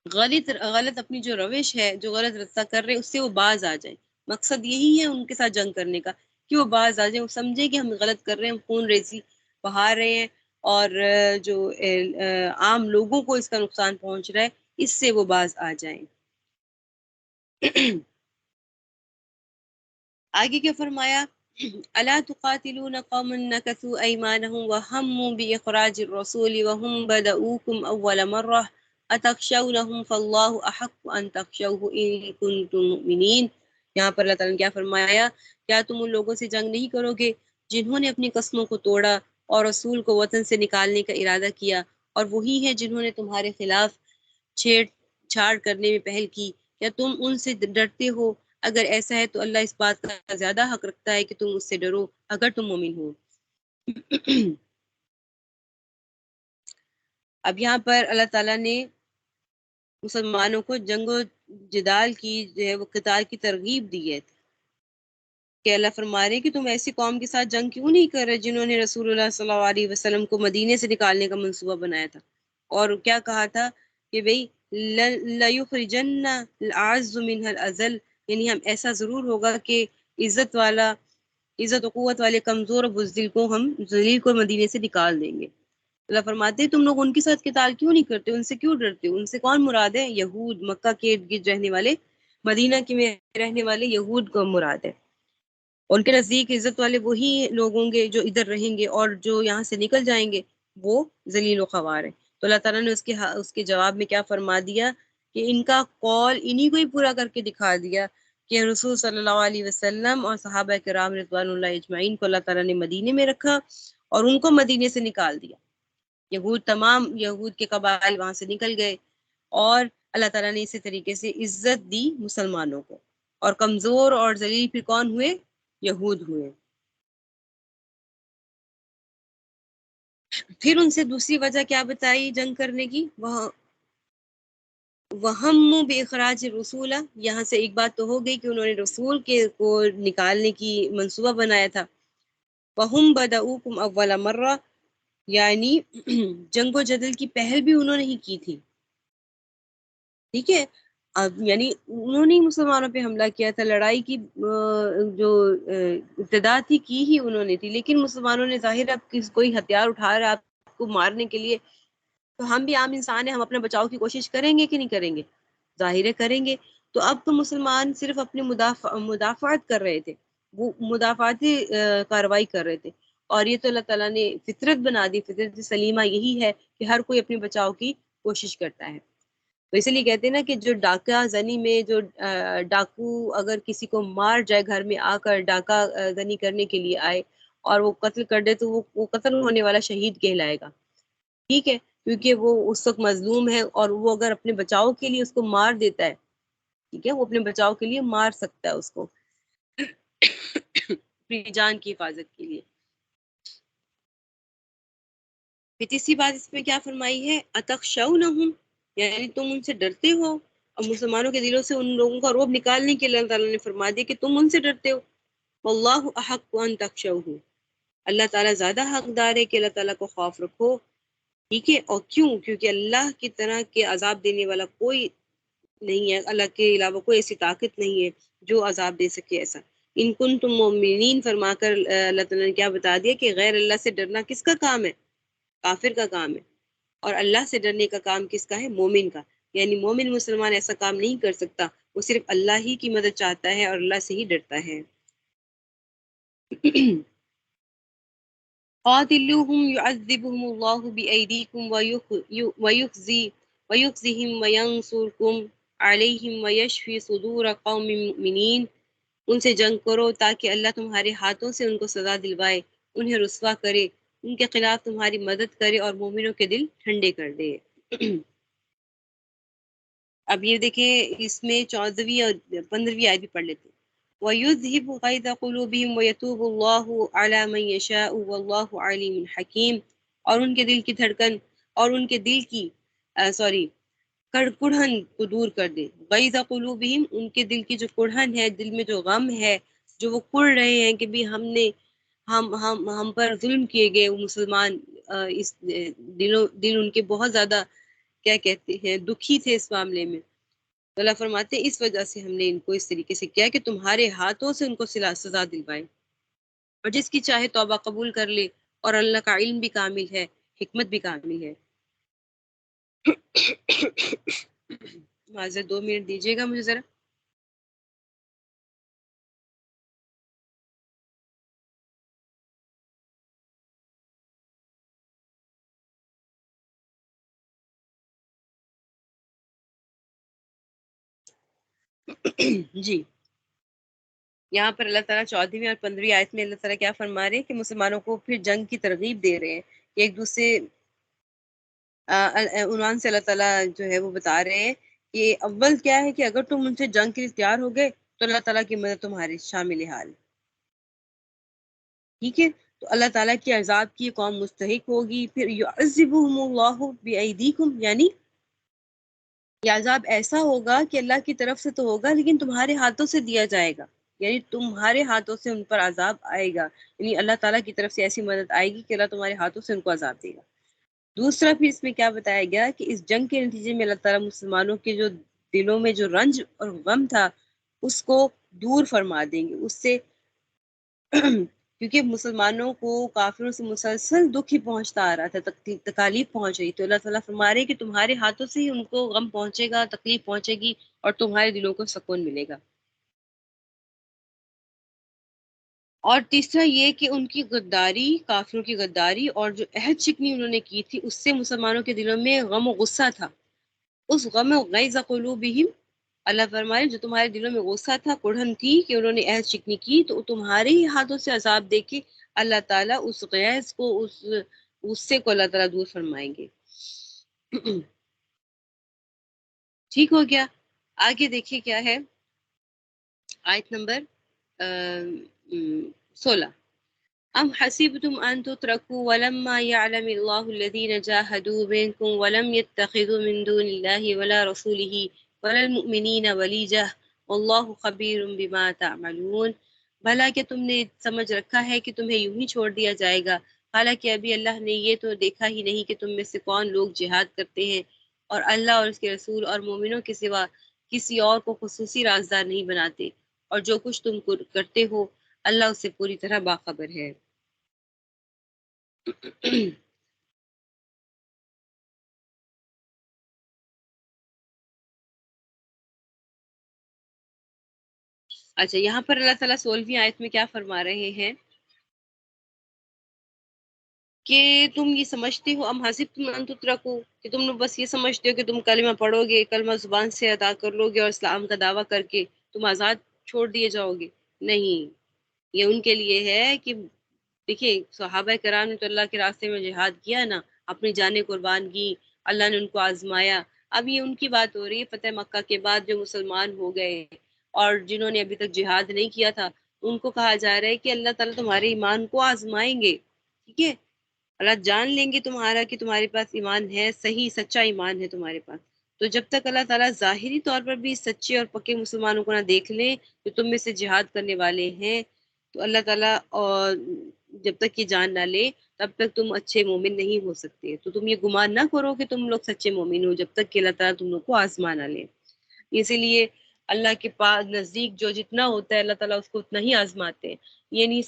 غلط اپنی جو روش ہے، جو غلط رستہ کر رہے ہیں، اس سے وہ باز آ جائیں. مقصد یہی ہے ان کے ساتھ جنگ کرنے کا کہ وہ باز آ جائیں، وہ سمجھے کہ ہم غلط کر رہے ہیں، ہم خون ریزی بہا رہے ہیں اور جو عام لوگوں کو اس کا نقصان پہنچ رہا ہے، اس سے وہ باز آ جائیں. آگے کیا فرمایا؟ الا تقاتلون قوما نكثوا ايمانهم وهموا باخراج الرسول وهم بدؤوكم اول مره اتخشونهم فالله احق ان تخشوه ان كنتم مؤمنین. یہاں پر اللہ تعالیٰ نے کیا فرمایا؟ کیا تم ان لوگوں سے جنگ نہیں کرو گے جنہوں نے اپنی قسموں کو توڑا اور رسول کو وطن سے نکالنے کا ارادہ کیا، اور وہی ہے جنہوں نے تمہارے خلاف چھیڑ چھاڑ کرنے میں پہل کی؟ کیا تم ان سے ڈرتے ہو؟ اگر ایسا ہے تو اللہ اس بات کا زیادہ حق رکھتا ہے کہ تم اس سے ڈرو اگر تم مومن ہو. اب یہاں پر اللہ تعالیٰ نے مسلمانوں کو جنگ و جدال کی جو ہے وہ قتال کی ترغیب دی ہے کہ اللہ فرما رہے ہیں کہ تم ایسی قوم کے ساتھ جنگ کیوں نہیں کر رہے جنہوں نے رسول اللہ صلی اللہ علیہ وسلم کو مدینے سے نکالنے کا منصوبہ بنایا تھا، اور کیا کہا تھا کہ بھئی لَيُخْرِجَنَّ الْأَعَزُّ مِنْهَا الْأَذَلَّ، یعنی ہم ایسا ضرور ہوگا کہ عزت و قوت والے کمزور اور بزدل کو ہم ذلیل کو مدینے سے نکال دیں گے. اللہ فرماتے ہیں تم لوگ ان کے ساتھ قتال کیوں نہیں کرتے، ان سے کیوں ڈرتے ہو؟ ان سے کون مراد ہے؟ یہود، مکہ کے ارد گرد رہنے والے، مدینہ کے میں رہنے والے یہود کو مراد ہے. ان کے نزدیک عزت والے وہی لوگ ہوں گے جو ادھر رہیں گے، اور جو یہاں سے نکل جائیں گے وہ ذلیل و خوار ہیں. تو اللہ تعالیٰ نے اس کے جواب میں کیا فرما دیا کہ ان کا قول انہی کو ہی پورا کر کے دکھا دیا کہ رسول صلی اللہ علیہ وسلم اور صحابہ کرام رضوان اللہ اجمعین کو اللہ تعالیٰ نے مدینے میں رکھا اور ان کو مدینے سے نکال دیا. تمام یہود کے قبائل وہاں سے نکل گئے، اور اللہ تعالیٰ نے اسی طریقے سے عزت دی مسلمانوں کو، اور کمزور اور ذلیل پھر کون ہوئے؟ یہود ہوئے. پھر ان سے دوسری وجہ کیا بتائی جنگ کرنے کی؟ وَهَمُّوا بِإِخْرَاجِ الرُّسُولَ، یہاں سے ایک بات تو ہو گئی کہ انہوں نے رسول کو نکالنے کی منصوبہ بنایا تھا. وَهُمْ بَدَؤُوكُمْ أَوَّلَ مَرَّةٍ، یعنی جنگ و جدل کی پہل بھی انہوں نے ہی کی تھی. ٹھیک ہے، اب یعنی انہوں نے مسلمانوں پہ حملہ کیا تھا، لڑائی کی جو ابتدا تھی کی ہی انہوں نے تھی، لیکن مسلمانوں نے ظاہر اب کوئی ہتھیار اٹھا رہا ہے آپ کو مارنے کے لیے، تو ہم بھی عام انسان ہیں، ہم اپنے بچاؤ کی کوشش کریں گے کہ نہیں کریں گے؟ ظاہر ہے کریں گے. تو اب تو مسلمان صرف اپنی مدافعت کر رہے تھے، وہ مدافعاتی کارروائی کر رہے تھے، اور یہ تو اللہ تعالیٰ نے فطرت بنا دی. فطرت سلیمہ یہی ہے کہ ہر کوئی اپنے بچاؤ کی کوشش کرتا ہے. تو اسی لیے کہتے ہیں نا کہ جو ڈاکہ زنی میں جو ڈاکو اگر کسی کو مار جائے، گھر میں آ کر ڈاکہ زنی کرنے کے لیے آئے اور وہ قتل کر دے، تو وہ قتل ہونے والا شہید کہلائے گا. ٹھیک ہے، کیونکہ وہ اس وقت مظلوم ہے، اور وہ اگر اپنے بچاؤ کے لیے اس کو مار دیتا ہے، ٹھیک ہے، وہ اپنے بچاؤ کے لیے مار سکتا ہے اس کو اپنی جان کی حفاظت کے لیے. پھر تیسری بات اس میں کیا فرمائی ہے؟ اتخشونہم، یعنی تم ان سے ڈرتے ہو. اور مسلمانوں کے دلوں سے ان لوگوں کا رعب نکالنے کے لیے اللہ تعالیٰ نے فرما دیا کہ تم ان سے ڈرتے ہو. واللہ احق ان تخشوہ، اللہ تعالیٰ زیادہ حقدار ہے کہ اللہ تعالیٰ کو خوف رکھو. ٹھیک ہے، اور کیوں؟ کیونکہ اللہ کی طرح کے عذاب دینے والا کوئی نہیں ہے، اللہ کے علاوہ کوئی ایسی طاقت نہیں ہے جو عذاب دے سکے ایسا. ان کنتم مومنین فرما کر اللہ تعالیٰ نے کیا بتا دیا کہ غیر اللہ سے ڈرنا کس کا کام ہے؟ کافر کا کام ہے. اور اللہ سے ڈرنے کا کام کس کا ہے؟ مومن کا. یعنی مومن مسلمان ایسا کام نہیں کر سکتا، وہ صرف اللہ ہی کی مدد چاہتا ہے اور اللہ سے ہی ڈرتا ہے. قاتلوہم یعذبہم اللہ بأیدیکم ویخزیہم وینصرکم علیہم ویشفی صدور قوم مؤمنین. ان سے جنگ کرو تاکہ اللہ تمہارے ہاتھوں سے ان کو سزا دلوائے، انہیں رسوا کرے، ان کے خلاف تمہاری مدد کرے اور مومنوں کے دل ٹھنڈے کر دے. اب یہ دیکھیں اس میں 14ویں اور 15ویں آیت بھی پڑھ لیتے ہیں. وَيُذْهِبُ غَيْظَ قُلُوبِهِمْ وَيَتُوبُ اللَّهُ عَلَى مَن يَشَاءُ وَاللَّهُ عَلِيمٌ حَكِيمٌ. اور ان کے دل کی دھڑکن اور ان کے دل کی کڑہن کو دور کر دے. غیظ قلوبہم، ان کے دل کی جو کڑہن ہے، دل میں جو غم ہے، جو وہ کڑ رہے ہیں کہ بھی ہم پر ظلم کیے گئے، وہ مسلمان اس دل ان کے بہت زیادہ کیا کہتے ہیں دکھی تھے اس معاملے میں. تو اللہ فرماتے ہیں اس وجہ سے ہم نے ان کو اس طریقے سے کیا کہ تمہارے ہاتھوں سے ان کو سزا دلوائے. اور جس کی چاہے توبہ قبول کر لے، اور اللہ کا علم بھی کامل ہے، حکمت بھی کامل ہے. معذرت 2 منٹ دیجیے گا مجھے ذرا. جی، یہاں پر اللہ تعالیٰ 14ویں اور 15ویں آیت میں اللہ تعالیٰ کیا فرما رہے ہیں کہ مسلمانوں کو پھر جنگ کی ترغیب دے رہے ہیں کہ ایک دوسرے عنوان سے اللہ تعالیٰ جو ہے وہ بتا رہے ہیں کہ اول کیا ہے کہ اگر تم ان سے جنگ کے لیے تیار ہو گئے تو اللہ تعالیٰ کی مدد تمہارے شامل حال، ٹھیک ہے؟ تو اللہ تعالیٰ کی عذاب کی قوم مستحق ہوگی، پھر یعذبہم اللہ بأیدیکم، یعنی یہ عذاب ایسا ہوگا کہ اللہ کی طرف سے تو ہوگا لیکن تمہارے ہاتھوں سے دیا جائے گا، یعنی تمہارے ہاتھوں سے ان پر عذاب آئے گا، یعنی اللہ تعالیٰ کی طرف سے ایسی مدد آئے گی کہ اللہ تمہارے ہاتھوں سے ان کو عذاب دے گا۔ دوسرا پھر اس میں کیا بتایا گیا کہ اس جنگ کے نتیجے میں اللہ تعالیٰ مسلمانوں کے جو دلوں میں جو رنج اور غم تھا اس کو دور فرما دیں گے، اس سے کیونکہ مسلمانوں کو کافروں سے مسلسل دکھ ہی پہنچتا آ رہا تھا، تکالیف پہنچ رہی، تو اللہ تعالیٰ فرما رہے کہ تمہارے ہاتھوں سے ہی ان کو غم پہنچے گا، تکلیف پہنچے گی اور تمہارے دلوں کو سکون ملے گا۔ اور تیسرا یہ کہ ان کی غداری، کافروں کی غداری اور جو عہد شکنی انہوں نے کی تھی اس سے مسلمانوں کے دلوں میں غم و غصہ تھا، اس غم و غیظ قلوبہم، اللہ فرمائے جو تمہارے دلوں میں غصہ تھا، کڑھن تھی کہ انہوں نے عہد شکنی کی، تو تمہارے ہی ہاتھوں سے عذاب دے کے اللہ تعالیٰ اس غیظ کو، اس غصے کو اللہ تعالیٰ دور فرمائیں گے۔ ٹھیک ہو گیا؟ آگے دیکھیے کیا ہے، آیت نمبر 16، ام حسبتم ان تتركوا ولما يعلم الله الذين جاهدوا منكم ولم يتخذوا من دون الله ولا رسوله ولا المؤمنين وليجة والله خبير بما تعملون، بھلا کہ تم نے سمجھ رکھا ہے کہ تمہیں یوں ہی چھوڑ دیا جائے گا، حالانکہ ابھی اللہ نے یہ تو دیکھا ہی نہیں کہ تم میں سے کون لوگ جہاد کرتے ہیں، اور اللہ اور اس کے رسول اور مومنوں کے سوا کسی اور کو خصوصی رازدار نہیں بناتے، اور جو کچھ تم کرتے ہو اللہ اس سے پوری طرح باخبر ہے۔ اچھا، یہاں پر اللہ تعالیٰ 16ویں آیت میں کیا فرما رہے ہیں کہ تم یہ سمجھتے ہو، ام حسبتم ان تترکو، کہ تم لوگ بس یہ سمجھتے ہو کہ تم کلمہ پڑھو گے، کلمہ زبان سے ادا کر لو گے اور اسلام کا دعویٰ کر کے تم آزاد چھوڑ دیے جاؤ گے؟ نہیں، یہ ان کے لیے ہے کہ دیکھیے صحابہ کرام نے تو اللہ کے راستے میں جہاد کیا نا، اپنی جانیں قربان کی، اللہ نے ان کو آزمایا۔ اب یہ ان کی بات ہو رہی ہے فتح مکہ کے بعد جو مسلمان ہو گئے اور جنہوں نے ابھی تک جہاد نہیں کیا تھا، ان کو کہا جا رہا ہے کہ اللہ تعالیٰ تمہارے ایمان کو آزمائیں گے، ٹھیک ہے؟ اللہ جان لیں گے تمہارا کہ تمہارے پاس ایمان ہے، صحیح سچا ایمان ہے تمہارے پاس، تو جب تک اللہ تعالیٰ ظاہری طور پر بھی سچے اور پکے مسلمانوں کو نہ دیکھ لیں جو تم میں سے جہاد کرنے والے ہیں، تو اللہ تعالیٰ اور جب تک یہ جان نہ لے تب تک تم اچھے مومن نہیں ہو سکتے، تو تم یہ گمان نہ کرو کہ تم لوگ سچے مومن ہو جب تک کہ اللہ تعالیٰ تم لوگ کو آزما نہ لے۔ اسی لیے اللہ کے پاس نزدیک جو جتنا ہوتا ہے اللہ تعالیٰ اس کو اتنا ہی آزماتے ہیں۔ یہ نہیں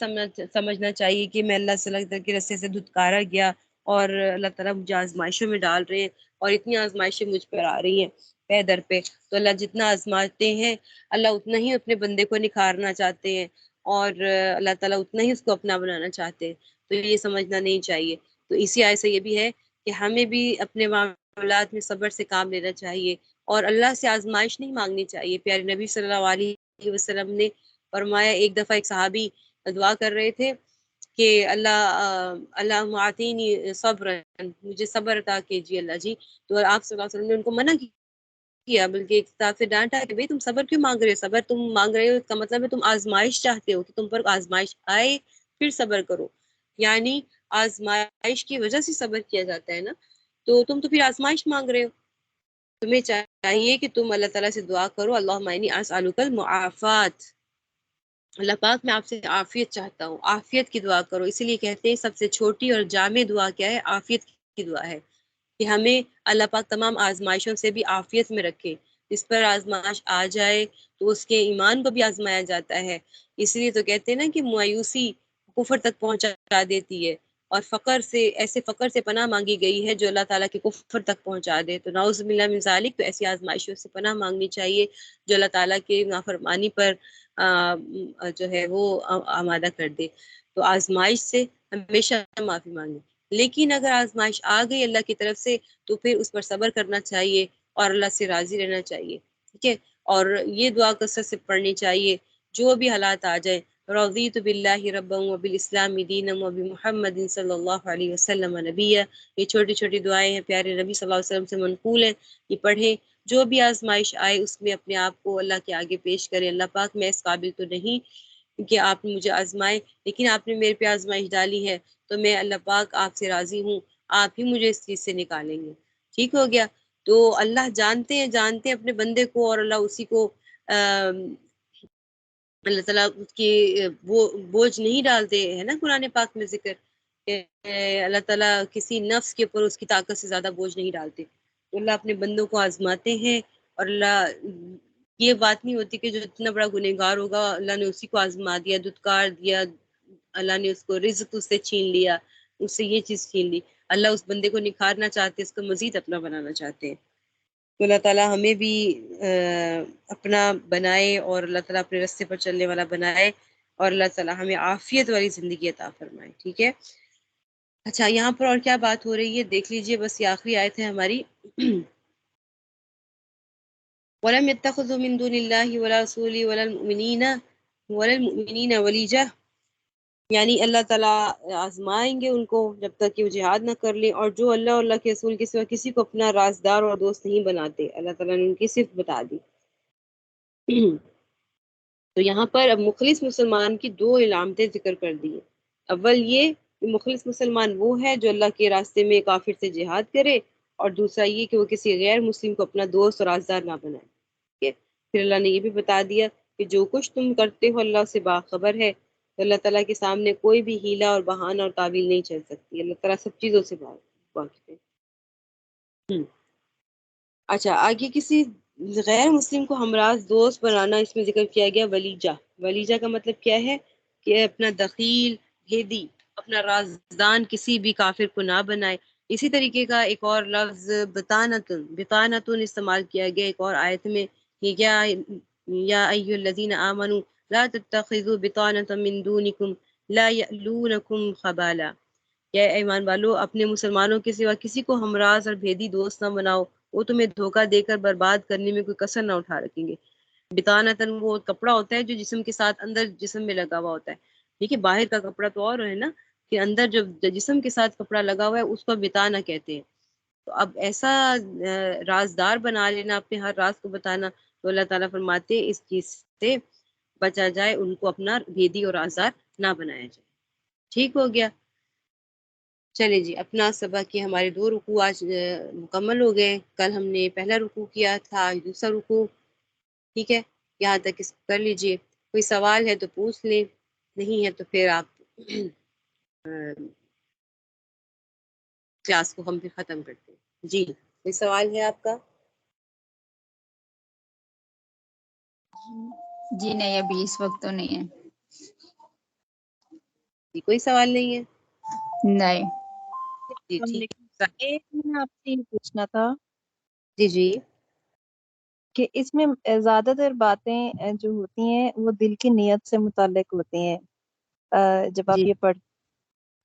سمجھنا چاہیے کہ میں اللہ صلی اللہ علیہ وسلم کے رستے سے دھتکارا گیا اور اللہ تعالیٰ مجھے آزمائشوں میں ڈال رہے ہیں اور اتنی آزمائشیں مجھ پر آ رہی ہیں پے در پہ، تو اللہ جتنا آزماتے ہیں اللہ اتنا ہی اپنے بندے کو نکھارنا چاہتے ہیں اور اللہ تعالیٰ اتنا ہی اس کو اپنا بنانا چاہتے ہیں، تو یہ سمجھنا نہیں چاہیے۔ تو اسی آیت سے یہ بھی ہے کہ ہمیں بھی اپنے معاملات میں صبر سے کام لینا چاہیے اور اللہ سے آزمائش نہیں مانگنی چاہیے۔ پیارے نبی صلی اللہ علیہ وسلم نے فرمایا، ایک دفعہ ایک صحابی دعا کر رہے تھے کہ اللہ معطینی صبر، مجھے صبر عطا کیجیے اللہ جی، تو آپ صلی اللہ علیہ وسلم نے ان کو منع کیا، بلکہ ایک طرف سے ڈانٹا کہ بھئی تم صبر کیوں مانگ رہے ہو؟ صبر تم مانگ رہے ہو اس کا مطلب ہے تم آزمائش چاہتے ہو کہ تم پر آزمائش آئے پھر صبر کرو، یعنی آزمائش کی وجہ سے صبر کیا جاتا ہے نا، تو تم تو پھر آزمائش مانگ رہے ہو۔ تمہیں چاہیے کہ تم اللہ تعالیٰ سے دعا کرو، اللہم انی اسألک المعافات، اللہ پاک میں آپ سے عافیت چاہتا ہوں، عافیت کی دعا کرو۔ اسی لیے کہتے ہیں سب سے چھوٹی اور جامع دعا کیا ہے؟ عافیت کی دعا ہے، کہ ہمیں اللہ پاک تمام آزمائشوں سے بھی عافیت میں رکھے۔ جس پر آزمائش آ جائے تو اس کے ایمان کو بھی آزمایا جاتا ہے، اس لیے تو کہتے ہیں نا کہ مایوسی کفر تک پہنچا دیتی ہے، اور فقر سے، ایسے فقر سے پناہ مانگی گئی ہے جو اللہ تعالیٰ کے کفر تک پہنچا دے، تو نعوذ باللہ من ذالک، تو ایسی آزمائشوں سے پناہ مانگنی چاہیے جو اللہ تعالیٰ کے نافرمانی پر جو ہے وہ آمادہ کر دے، تو آزمائش سے ہمیشہ معافی مانگیں۔ لیکن اگر آزمائش آ گئی اللہ کی طرف سے تو پھر اس پر صبر کرنا چاہیے اور اللہ سے راضی رہنا چاہیے، ٹھیک ہے؟ اور یہ دعا کثرت سے پڑھنی چاہیے جو بھی حالات آ جائیں. رضیت باللہ ربا وبالاسلام دینا وبمحمد صلی اللہ علیہ وسلم نبیہ. یہ چھوٹی چھوٹی دعائیں ہیں، پیارے نبی صلی اللہ علیہ وسلم سے منقول ہیں، یہ پڑھیں. جو بھی آزمائش آئے اس میں اپنے آپ کو اللہ کے آگے پیش کریں. اللہ پاک میں اس قابل تو نہیں کہ آپ نے مجھے آزمائے، لیکن آپ نے میرے پہ آزمائش ڈالی ہے تو میں اللہ پاک آپ سے راضی ہوں، آپ ہی مجھے اس چیز سے نکالیں گے. ٹھیک ہو گیا؟ تو اللہ جانتے ہیں اپنے بندے کو، اور اللہ اسی کو اللہ تعالیٰ اس کی وہ بوجھ نہیں ڈالتے، ہے نا قرآن پاک میں ذکر کہ اللہ تعالیٰ کسی نفس کے اوپر اس کی طاقت سے زیادہ بوجھ نہیں ڈالتے. تو اللہ اپنے بندوں کو آزماتے ہیں، اور اللہ یہ بات نہیں ہوتی کہ جو اتنا بڑا گنہگار ہوگا اللہ نے اسی کو آزما دیا، دھتکار دیا، اللہ نے اس کو رزق اس سے چھین لیا، اس سے یہ چیز چھین لی. اللہ اس بندے کو نکھارنا چاہتے، اس کو مزید اپنا بنانا چاہتے ہیں. تو اللہ تعالیٰ ہمیں بھی اپنا بنائے، اور اللہ تعالیٰ اپنے راستے پر چلنے والا بنائے، اور اللہ تعالیٰ ہمیں عافیت والی زندگی عطا فرمائے. ٹھیک ہے؟ اچھا، یہاں پر اور کیا بات ہو رہی ہے دیکھ لیجئے، بس یہ آخری آیت ہے ہماری. وَلَمْ يَتَّخِذُوا مِن دُونِ اللَّهِ وَلَا رَسُولِهِ وَلَا الْمُؤْمِنِينَ وَلِيجَةً، یعنی اللہ تعالیٰ آزمائیں گے ان کو جب تک کہ وہ جہاد نہ کر لیں، اور جو اللہ اور اللہ کے رسول کے سوا کسی کو اپنا رازدار اور دوست نہیں بناتے. اللہ تعالیٰ نے ان کی صفت بتا دی. تو یہاں پر اب مخلص مسلمان کی دو علامتیں ذکر کر دی ہیں. اول یہ کہ مخلص مسلمان وہ ہے جو اللہ کے راستے میں کافر سے جہاد کرے، اور دوسرا یہ کہ وہ کسی غیر مسلم کو اپنا دوست اور رازدار نہ بنائے. ٹھیک ہے؟ پھر اللہ نے یہ بھی بتا دیا کہ جو کچھ تم کرتے ہو اللہ سے باخبر ہے. تو اللہ تعالیٰ کے سامنے کوئی بھی ہیلہ اور بہانہ اور تعویل نہیں چل سکتی. اللہ تعالیٰ سب چیزوں سے واقف ہے. اچھا، آگے کسی غیر مسلم کو ہمراز دوست بنانا اس میں ذکر کیا گیا ولیجہ. ولیجہ کا مطلب کیا ہے کہ اپنا دخیل، بھیدی، اپنا رازدان کسی بھی کافر کو نہ بنائے. اسی طریقے کا ایک اور لفظ بطانتن استعمال کیا گیا ایک اور آیت میں، کہ یا ایھا الذین آمنوا لا تتخذوا بطانة من دونکم لا یألونکم خبالا. یا ایمان والو، اپنے مسلمانوں کے سوا کسی کو ہمراز اور بھیدی دوست نہ بناؤ، وہ تمہیں دھوکہ دے کر برباد کرنے میں کوئی کسر نہ اٹھا رکھیں گے. بطانتاً وہ کپڑا ہوتا ہے جو جسم کے ساتھ اندر جسم میں لگا ہوا ہوتا ہے. دیکھیے باہر کا کپڑا تو اور ہے نا، کہ اندر جو جسم کے ساتھ کپڑا لگا ہوا ہے اس کو بطانہ کہتے ہیں. تو اب ایسا رازدار بنا لینا، اپنے ہر راز کو بتانا، تو اللہ تعالیٰ فرماتے اس چیز سے بچا جائے، ان کو اپنا بھیدی اور رازدار نہ بنایا جائے. ٹھیک ہو گیا؟ چلے جی، اپنا سبق یہ ہمارے 2 رکوع آج مکمل ہو گئے. کل ہم نے پہلا رکوع کیا تھا، آج دوسرا رکوع. ٹھیک ہے؟ یہاں تک اس کو کر لیجئے. کوئی سوال ہے تو پوچھ لیں، نہیں ہے تو پھر آپ کلاس کو ہم پھر ختم کرتے ہیں. جی، کوئی سوال ہے آپ کا؟ جی نہیں، ابھی اس وقت تو نہیں ہے. جی، کوئی سوال نہیں ہے؟ نہیں. جی ٹھیک ہے. ایک میں آپ سے یہ پوچھنا تھا جی جی کہ اس میں زیادہ تر باتیں جو ہوتی ہیں وہ دل کی نیت سے متعلق ہوتی ہیں. جب جی آپ یہ پڑھ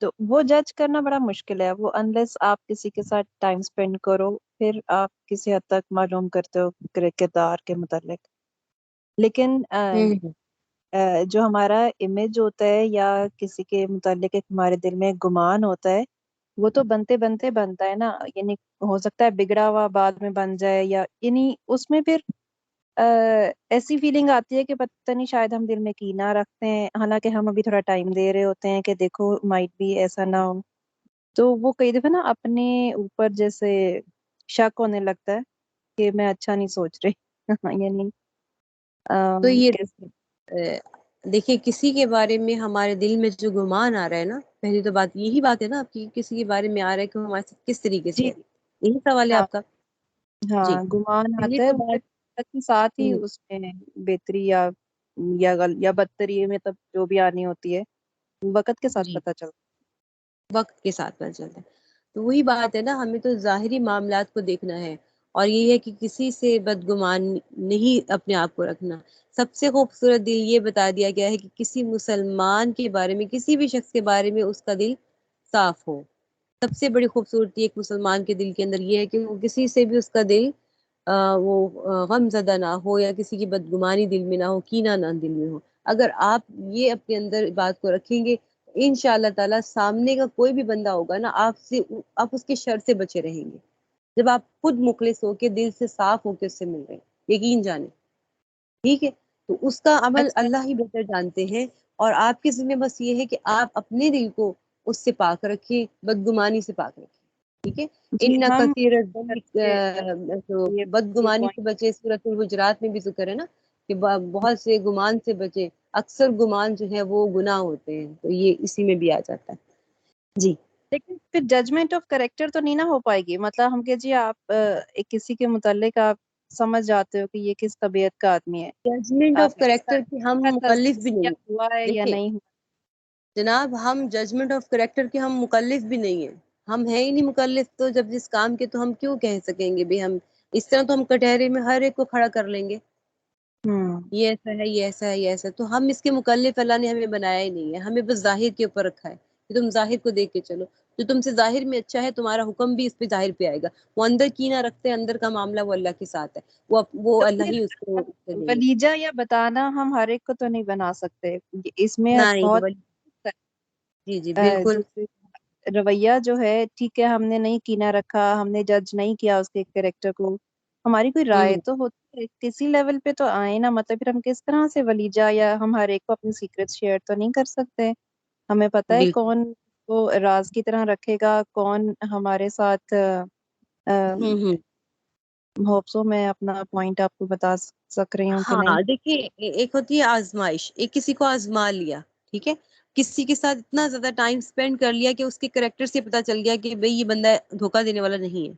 تو وہ جج کرنا بڑا مشکل ہے. وہ انلیس آپ کسی کے ساتھ ٹائم سپینڈ کرو پھر آپ کسی حد تک معلوم کرتے ہو کردار کے متعلق. لیکن جو ہمارا امیج ہوتا ہے یا کسی کے متعلق ایک ہمارے دل میں گمان ہوتا ہے، وہ تو بنتے بنتے بنتا ہے نا. یعنی ہو سکتا ہے بگڑا ہوا بعد میں بن جائے، یا یعنی اس میں پھر ایسی فیلنگ آتی ہے کہ پتہ نہیں شاید ہم دل میں کینہ رکھتے ہیں، حالانکہ ہم ابھی تھوڑا ٹائم دے رہے ہوتے ہیں کہ دیکھو مائٹ بھی ایسا نہ ہو. تو وہ کئی دفعہ نا اپنے اوپر جیسے شک ہونے لگتا ہے کہ میں اچھا نہیں سوچ رہی. یعنی تو یہ کیسے؟ دیکھیے، کسی کے بارے میں ہمارے دل میں جو گمان آ رہا ہے نا، پہلی تو بات یہی بات ہے نا آپ کی، کسی کے بارے میں آ رہا ہے کہ وہ ہمارے ساتھ کس طریقے سے جی ہے. یہی سوال ہے ہاں آپ کا؟ جی، ہاں، گمان پہلی آتا ہے تو مگر بات کے ساتھ ہی اس میں بہتری یا بدتری مطلب جو بھی آنی ہوتی ہے وقت کے ساتھ جی پتہ چلتا. وقت کے ساتھ پتہ چلتا ہے. تو وہی بات ہے نا، ہمیں تو ظاہری معاملات کو دیکھنا ہے، اور یہ ہے کہ کسی سے بدگمان نہیں اپنے آپ کو رکھنا. سب سے خوبصورت دل یہ بتا دیا گیا ہے کہ کسی مسلمان کے بارے میں، کسی بھی شخص کے بارے میں اس کا دل صاف ہو. سب سے بڑی خوبصورتی ایک مسلمان کے دل کے اندر یہ ہے کہ وہ کسی سے بھی اس کا دل وہ غم زدہ نہ ہو، یا کسی کی بدگمانی دل میں نہ ہو، کینہ نہ دل میں ہو. اگر آپ یہ اپنے اندر بات کو رکھیں گے ان شاء اللہ تعالیٰ سامنے کا کوئی بھی بندہ ہوگا نا، آپ اس کے شر سے بچے رہیں گے. جب آپ خود مخلص ہو کے دل سے صاف ہو کے اس سے مل رہے ہیں، یقین جانیں. ٹھیک ہے، تو اس کا عمل اچھا اللہ ہی بہتر جانتے ہیں. اور آپ کے ذمہ بس یہ ہے کہ آپ اپنے دل کو اس سے پاک رکھیں، بدگمانی سے پاک رکھیں. ٹھیک ہے، جی، ان ہم کثیر یہ بدگمانی سے پوائنٹ بچے. سورۃ الحجرات میں بھی ذکر ہے نا کہ بہت سے گمان سے بچے. اکثر گمان جو ہے وہ گناہ ہوتے ہیں، تو یہ اسی میں بھی آ جاتا ہے. جی لیکن پھر ججمنٹ آف کریکٹر تو نہیں نہ ہو پائے گی. مطلب ہم کہ جی آپ کسی کے متعلق آپ سمجھ جاتے ہو کہ یہ کس طبیعت کا آدمی ہے، ججمنٹ آف آپ کے کریکٹر ساتھ کی ہم مکلف بھی تجزیہ نہیں. ہوا ہے یا دیکھیں نہیں ہوا. جناب، ہم ججمنٹ آف کریکٹر کے ہم مکلف بھی نہیں ہیں. ہم ہیں ہی نہیں مکلف، تو جب جس کام کے تو ہم کیوں کہہ سکیں گے بھی ہم اس طرح. تو ہم کٹہرے میں ہر ایک کو کھڑا کر لیں گے، یہ ایسا ہے، یہ ایسا ہے، یہ ایسا. تو ہم اس کے مکلف اللہ نے ہمیں بنایا ہی نہیں ہے. ہمیں بس ظاہر کے اوپر رکھا ہے کہ تم ظاہر کو دیکھ کے چلو. جو تم سے ظاہر میں اچھا ہے تمہارا حکم بھی اس پہ ظاہر پہ آئے گا. وہ اندر کی نہ رکھتے، اندر کا معاملہ وہ اللہ کے ساتھ ہے. وہ تو اللہ ہی اس کو پھر دیں گے. ولیجہ یا بتانا ہم ہر ایک کو تو نہیں بنا سکتے. اس میں نہیں بہت جی جی بالکل. جیسے رویہ جو ہے، ٹھیک ہے، ہم نے نہیں کینہ رکھا، ہم نے جج نہیں کیا اس کے کریکٹر کو، ہماری کوئی رائے ہوں تو ہوتی ہے کسی لیول پہ تو آئے نا. مطلب پھر ہم کس طرح سے ولیجہ، یا ہم ہر ایک کو اپنی سیکرٹ شیئر تو نہیں کر سکتے. ہمیں پتہ ہے بالکل. کون کو راز کی طرح رکھے گا، کون ہمارے ساتھ. ہوں ہوپسو میں اپنا پوائنٹ آپ کو بتا سک رہی ہوں کہ نہیں. ہاں دیکھیے، ایک ہوتی ہے آزمائش. ایک کسی کو آزما لیا، ٹھیک ہے، کسی کے ساتھ اتنا زیادہ ٹائم سپینڈ کر لیا کہ اس کے کریکٹر سے پتا چل گیا کہ بھئی یہ بندہ دھوکہ دینے والا نہیں ہے.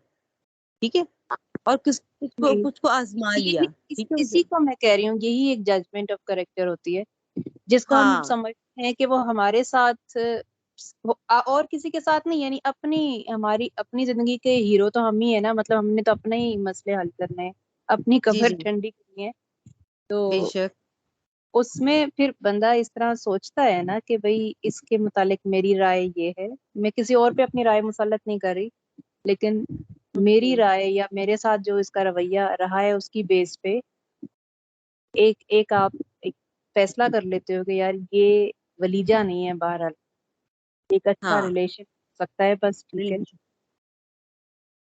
ٹھیک ہے، اور جی، کچھ کو آزما لیا. ٹھیک ہے، اسی کو میں کہہ رہی ہوں، یہی ایک ججمنٹ آف کریکٹر ہوتی ہے جس کو ہم ہاں سمجھتے ہیں کہ وہ ہمارے ساتھ اور کسی کے ساتھ نہیں. یعنی ہماری اپنی زندگی کے ہیرو تو ہم ہی ہیں نا. مطلب ہم نے تو اپنے ہی مسئلے حل کرنے ہیں، اپنی جی قبر جی ٹھنڈی کرنی ہے. بے تو شک. اس میں پھر بندہ اس طرح سوچتا ہے نا کہ بھئی اس کے متعلق میری رائے یہ ہے. میں کسی اور پہ اپنی رائے مسلط نہیں کر رہی، لیکن میری رائے یا میرے ساتھ جو اس کا رویہ رہا ہے اس کی بیس پہ ایک آپ ایک فیصلہ کر لیتے ہو کہ یار یہ ولیجہ نہیں ہے. بہرحال ایک اچھا ہاں ریلیشن ہو سکتا ہے، بس ٹھیک ہے.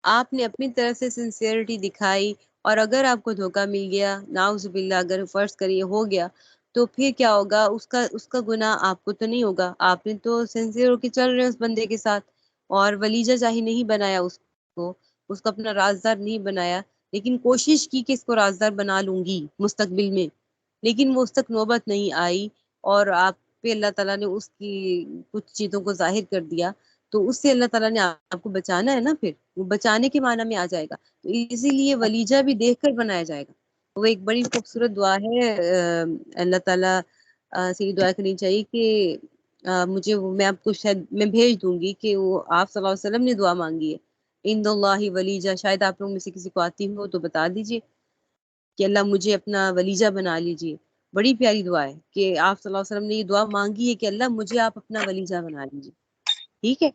آپ نے اپنی طرف سے سنسیئرٹی دکھائی، اور اگر آپ کو دھوکہ مل گیا، نعوذ باللہ، اگر فرض کریے ہو گیا، تو پھر کیا ہوگا؟ اس کا گناہ آپ کو تو نہیں ہوگا. آپ نے تو سنسیئر ہو کے چل رہے ہیں اس بندے کے ساتھ، اور ولیجہ چاہی نہیں بنایا اس کو اپنا رازدار نہیں بنایا، لیکن کوشش کی کہ اس کو رازدار بنا لوں گی مستقبل میں، لیکن وہ اس تک نوبت نہیں آئی، اور آپ پہ اللہ تعالیٰ نے اس کی کچھ چیزوں کو ظاہر کر دیا. تو اس سے اللہ تعالیٰ نے آپ کو بچانا ہے نا. پھر وہ بچانے کے معنی میں آ جائے گا. تو اسی لیے ولیجہ بھی دیکھ کر بنایا جائے گا. وہ ایک بڑی خوبصورت دعا ہے. اللہ تعالیٰ سے یہ دعا کرنی چاہیے کہ میں آپ کو شاید میں بھیج دوں گی کہ وہ آپ صلی اللہ علیہ وسلم نے دعا مانگی ہے، عند اللہ ولیجہ. شاید آپ لوگ میں سے کسی کو آتی ہو تو بتا دیجئے کہ اللہ مجھے اپنا ولیجہ بنا لیجئے. بڑی پیاری دعا ہے کہ آپ صلی اللہ علیہ وسلم نے یہ دعا مانگی ہے کہ اللہ مجھے آپ اپنا ولیجہ بنا لیجئے. ٹھیک ہے،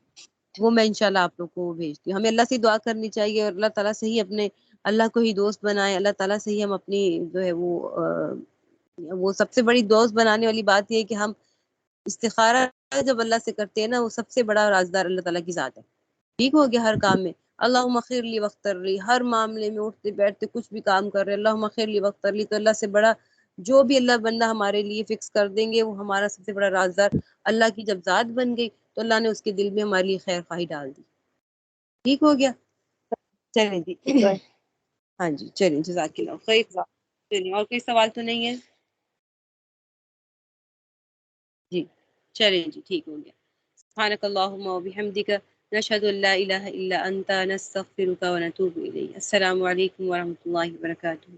وہ میں انشاءاللہ آپ لوگ کو بھیجتی ہوں. ہمیں اللہ سے دعا کرنی چاہیے، اور اللہ تعالیٰ سے ہی اپنے اللہ کو ہی دوست بنائے. اللہ تعالیٰ سے ہی ہم اپنی جو ہے وہ سب سے بڑی دوست بنانے والی بات یہ ہے کہ ہم استخارہ جب اللہ سے کرتے ہیں نا، وہ سب سے بڑا رازدار اللہ تعالیٰ کی ذات ہے. ٹھیک ہو گیا؟ ہر کام میں اللہم اغفر لی واغفر لی، ہر معاملے میں اٹھتے بیٹھتے کچھ بھی کام کر رہے اللہم اغفر لی واغفر لی، تو اللہ سے بڑا جو بھی اللہ بندہ ہمارے لیے فکس کر دیں گے وہ ہمارا سب سے بڑا رازدار. اللہ کی جب ذات بن گئی تو اللہ نے اس کے دل میں ہمارے لیے خیر خواہی ڈال دی. ٹھیک ہو گیا؟ چلیں جی. ہاں جی چلیں، جزاک اللہ خیر. چلیے، اور کوئی سوال تو نہیں ہے؟ جی چلیں جی، ٹھیک ہو گیا. سبحانک اللہم و بحمدک، نشہد ان لا الہ الا انت، نستغفرک و نتوب الیک. السلام علیکم ورحمۃ اللہ وبرکاتہ.